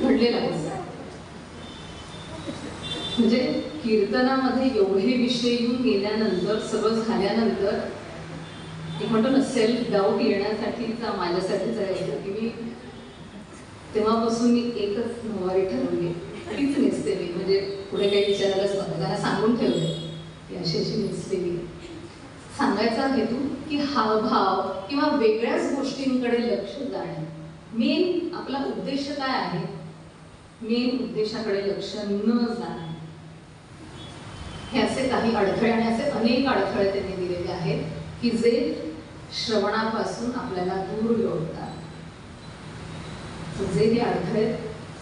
घडलेला म्हणजे कीर्तनामध्ये एवढे विषय येऊन गेल्यानंतर, सगळं झाल्यानंतर एक म्हणतो ना सेल्फ डाऊट येण्यासाठीचा माझ्यासाठीचा आहे की मी तेव्हापासून मी एकच नऊवारी ठरवली, तीच नेसते मी. म्हणजे पुढे काही विचारायलाच नव्हतं, त्यांना सांगून ठेवले की अशी अशी नेसलेली. सांगायचा हेतू की हावभाव किंवा वेगळ्याच गोष्टींकडे लक्ष जाणे. मेन आपला उद्देश काय आहे, मेन उद्देशाकडे लक्ष न जाणे. हे असे काही अडथळे आणि असे अनेक अडथळे त्यांनी दिलेले आहेत की जे श्रवणापासून आपल्याला दूर लोटतात. जे हे अडथळे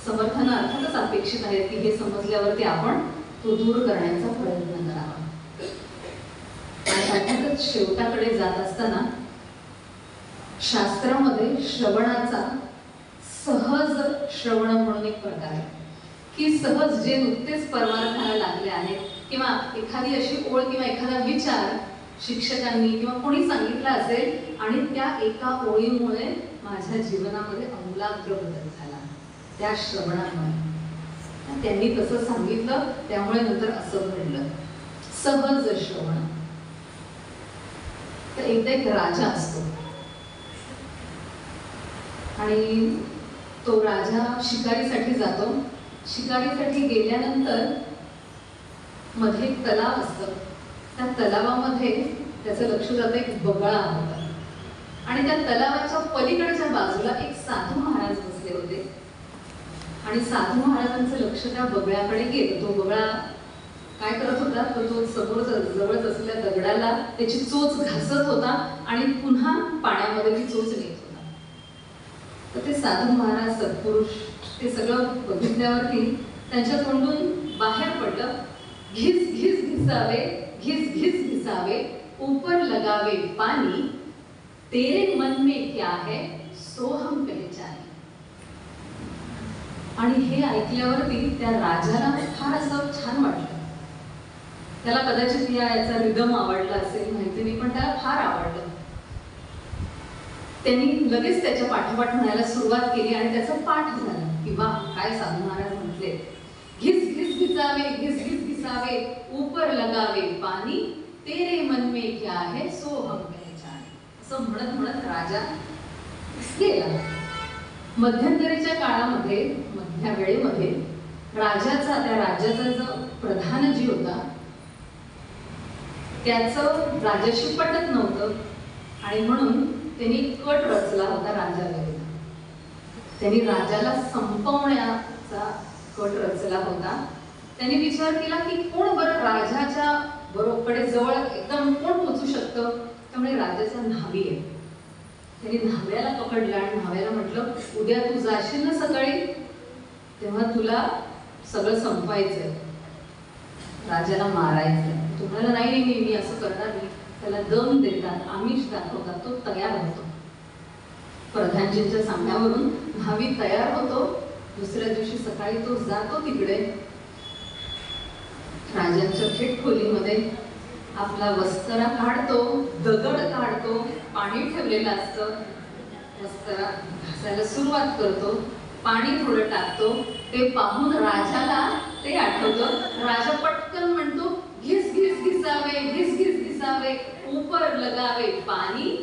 समर्थन अर्थातच अपेक्षित आहेत की हे समजल्यावरती आपण तो दूर करण्याचा प्रयत्न करावा. आणि अर्थातच शेवटाकडे जात असताना शास्त्रामध्ये श्रवणाचा सहज श्रवण म्हणून एक प्रकार आहे की सहज जे नुकतेच परमार्थाला लागले आहेत किंवा एखादी अशी ओळ किंवा एखादा विचार शिक्षकांनी किंवा कोणी सांगितला असेल आणि त्या एका ओळीमुळे माझ्या जीवनामध्ये आमूलाग्र बदल झाला त्या श्रवणामुळे. त्यांनी तसं सांगितलं त्यामुळे नंतर असं घडलं. सहज श्रवण. तर एकदा एक राजा असतो आणि तो राजा शिकारीसाठी जातो. शिकारीसाठी गेल्यानंतर मध्ये एक तलाव असतं. त्या तलावामध्ये त्याचं लक्ष जातं एक बगळा होता आणि त्या तलावाच्या पलीकडच्या बाजूला एक साधू महाराज बसले होते आणि साधू महाराजांचं लक्ष त्या बगळ्याकडे गेलं. तो बगळा काय करत होता, तो समोर जवळच असलेल्या दगडाला त्याची चोच घासत होता आणि पुन्हा पाण्यामध्ये ती चोच नेत होता. तर ते साधू महाराज सत्पुरुष ते सगळं बघितल्यावरती त्यांच्या तोंडून बाहेर पडलं, घिस घिस घिसावे, घिस घिस घिसावे, ऊपर लगावे पानी, तेरे मन में क्या है सो हम पहचाने. आणि हे ऐकल्यावरती त्या राजाला फार असं छान वाटलं. त्याला कदाचित याचा रिदम आवडला असेल माहिती नाही, पण त्याला फार आवडलं. त्यांनी लगेच त्याच्या पाठोपाठ म्हणायला सुरुवात केली आणि त्याचा पाठ झाला की वा काय साधू महाराज म्हटले, घिस घिस घिसावे, घिस घिस घिसावे, ऊपर लगावे पानी, तेरे मन में क्या है सो हम पहचाने. असं म्हणत म्हणत राजा गेला. मध्यंतरीच्या काळामध्ये, मधल्या वेळेमध्ये राजाचा, त्या राज्याचा जो प्रधान जी होता त्याचं राजाशी पटत नव्हतं आणि म्हणून त्यांनी कट रचला होता राजाविरुद्ध. त्यांनी राजाला संपवण्याचा कट रचला होता. त्यांनी विचार केला की कोण बरं राजाच्या बरोबर जवळ एकदम कोण पोहोचू शकतं. त्यामुळे राजाचा न्हावी आहे. त्यांनी न्हाव्याला पकडलं आणि न्हाव्याला म्हटलं उद्या तू जाशील ना सकाळी तेव्हा तुला सगळं संपवायचंय, राजाला मारायचंय. तुम्हाला नाही मी असं करणार नाही. त्याला दम देतात, आमिष दाखवतात, तो तयार होतो. प्रधानजींच्या सांगण्यावरून न्हावी तयार होतो दुसऱ्या दिवशी सकाळी तो जातो तिकडे राजांच्या थेट खोलीमध्ये, आपला वस्त्रा काढतो, दगड काढतो, पाणी ठेवलेलं असतं, वस्त्रा घासायला सुरुवात करतो, पाणी थोडं टाकतो, ते पाहून राजाला ते आठवतं. राजा पटकन म्हणतो, घिस घिस घिसावे, घिस घिस घिसावे, ऊपर लगावे पाणी,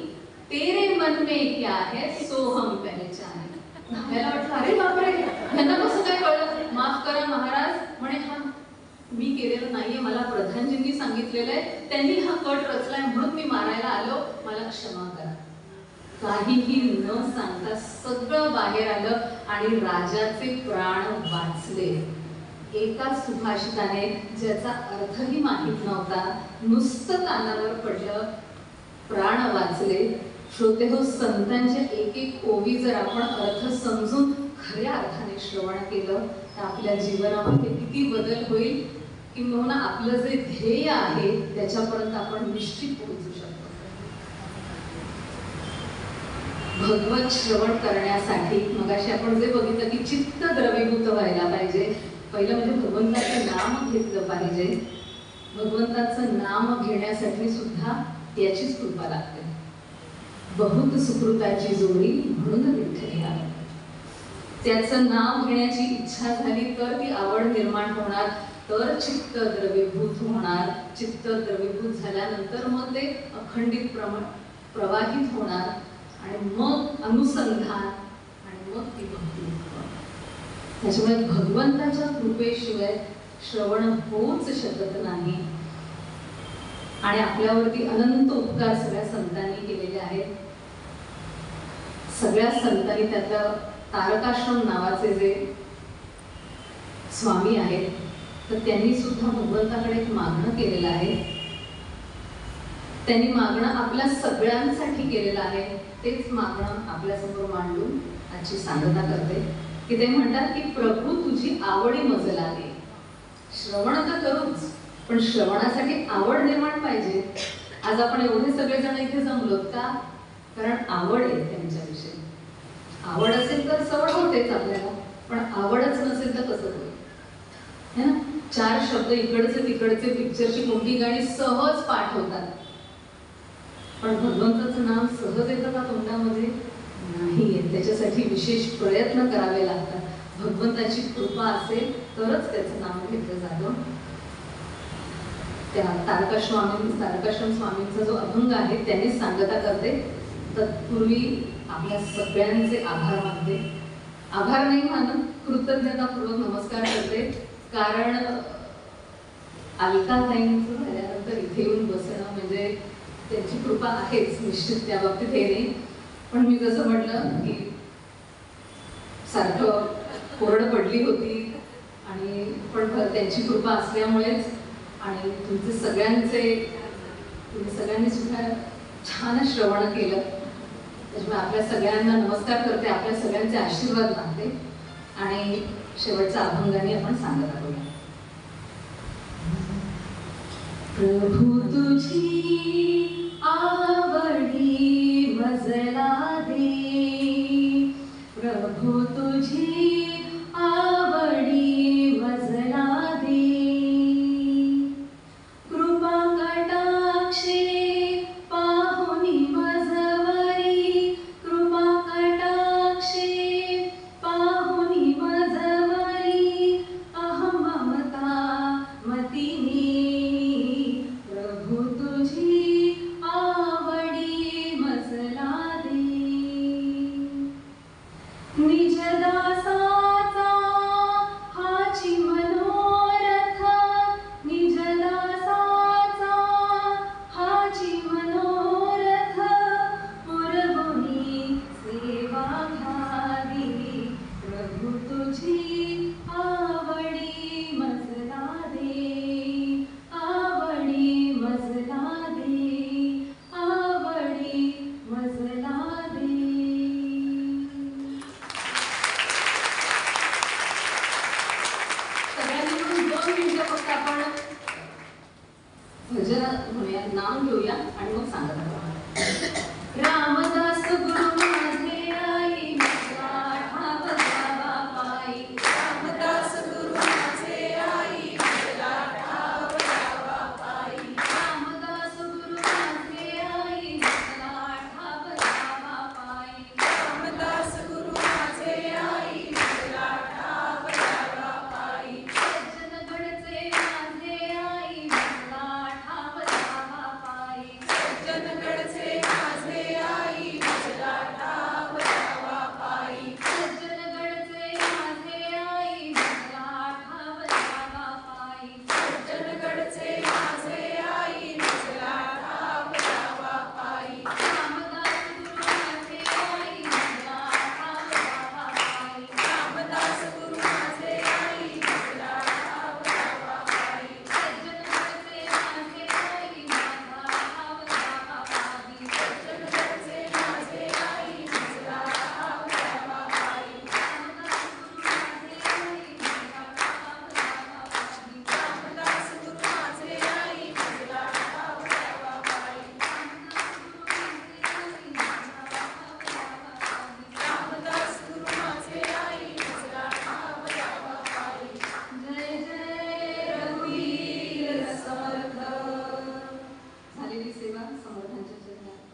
तेरे मन में क्या है सो हम पहचाने. ह्याला वाटलं, अरे बापरे, ह्यांना कसं काय कळलं? माफ करा महाराज. म्हणे, हा मी केलेलं नाहीये, मला प्रधानजींनी सांगितलेलं आहे, त्यांनी हा कट रचलाय म्हणून मी मारायला आलो, मला क्षमा करा. काहीही न सांगता सगळं बाहेर आलं आणि राजाचे प्राण वाचले. एका सुभाषिताने, ज्याचा अर्थही माहित नव्हता, नुसतं कानावर पडलं, प्राण वाचले. श्रोते हो, संतांच्या एक एक ओवी जर आपण अर्थ समजून खऱ्या अर्थाने श्रवण केलं तर आपल्या जीवनामध्ये किती बदल होईल, किंवा आपलं जे ध्येय आहे त्याच्यापर्यंत आपण निश्चित पोहोचू शकतो. भगवत श्रवण करण्यासाठी मगाशी आपण जे बघितलं की चित्त द्रवीभूत व्हायला पाहिजे. पहिलं म्हणजे भगवंताचं नाम घेतलं पाहिजे. भगवंताचं नाम घेण्यासाठी सुद्धा याचीच कृपा लागते. बहुत सुकृताची जोडी म्हणून विठ्ठल आला. त्याचं नाव घेण्याची इच्छा झाली तर ती आवड निर्माण होणार, तर चित्त द्रवीभूत होणार. चित्त द्रवीभूत झाल्यानंतर मग ते अखंडित प्रवाहित होणार आणि मग अनुसंधान आणि मग ती भक्ती. त्याच्यामुळे भगवंताच्या कृपेशिवाय श्रवण होऊच शकत नाही. आणि आपल्यावरती अनंत उपकार सगळ्या संतांनी केलेले आहेत. सगळ्या संतांनी, त्यातलं तारकाश्रम नावाचे जे स्वामी आहेत, तर त्यांनी सुद्धा भगवंताकडे एक मागणं केलेलं आहे. त्यांनी मागणं आपल्या सगळ्यांसाठी केलेलं आहे. तेच मागणं आपल्यासमोर मांडून आजची सांगता करते की ते म्हणतात की प्रभू तुझी आवडी मज लागे. श्रवण तर करूच, पण श्रवणासाठी आवड निर्माण पाहिजे. आज आपण एवढे सगळेजण इथे जमलोत का? कारण आवड आहे त्यांच्याविषयी. आवड असेल तर सवड होतेच आपल्याला, पण आवडच नसेल तर कसं होईल? है ना? 4 शब्द इकडचे तिकडचे पिक्चरची मोठी गाणी सहज पाठ होतात, पण भगवंताचं नाम सहज येतं का तोंडामध्ये? नाही येत. त्याच्यासाठी विशेष प्रयत्न करावे लागतात. भगवंताची कृपा असेल तरच त्याचं नाम घेतलं जातं. त्या तारकाश्रम स्वामींचा जो अभंग आहे त्यांनी सांगता करते. तत्पूर्वी आपल्या सगळ्यांचे आभार मानते. आभार नाही मानत, कृतज्ञतापूर्वक नमस्कार करते. कारण अलकाताईंचं झाल्यानंतर इथे येऊन बसणं म्हणजे त्यांची कृपा आहेच निश्चित, त्या बाबतीत हे नाही. पण मी जसं म्हटलं की सारखं कोरड पडली होती आणि पण त्यांची कृपा असल्यामुळेच आणि तुम्ही सगळ्यांनी सुद्धा छान श्रवण केलं. त्याच्यामुळे आपल्या सगळ्यांना नमस्कार करते, आपल्या सगळ्यांचे आशीर्वाद मागते आणि शेवटचा अभंगाने आपण सांगत आहोत. प्रभू तुझी आवडी मजला दे, प्रभू तुझी आवडी मजला दे, कृपा कटाक्षे पाहुनी मजवरी, कृपा कटाक्षे पाहुनी मजवरी, अहं ममता मतिनी, प्रभू तुझी आवडी मजला दे. निज दासाचा हाची मनोरथ, निज दासाचा हाची मनोरथ, पुरवणी सेवा घ्यावी, प्रभू तुझी आवडी मजला दे, आवडी मजला दे, आवडी मजला दे. सगळ्यांनी मिळून 2 मिनिटं फक्त आपण भजन म्हणूया, नाम घेऊया आणि मग सांगत आहोत. रामदास गुरु माझे आई, माझा ठाव जावा पायी, सेवा समर्थांच्या चरणात.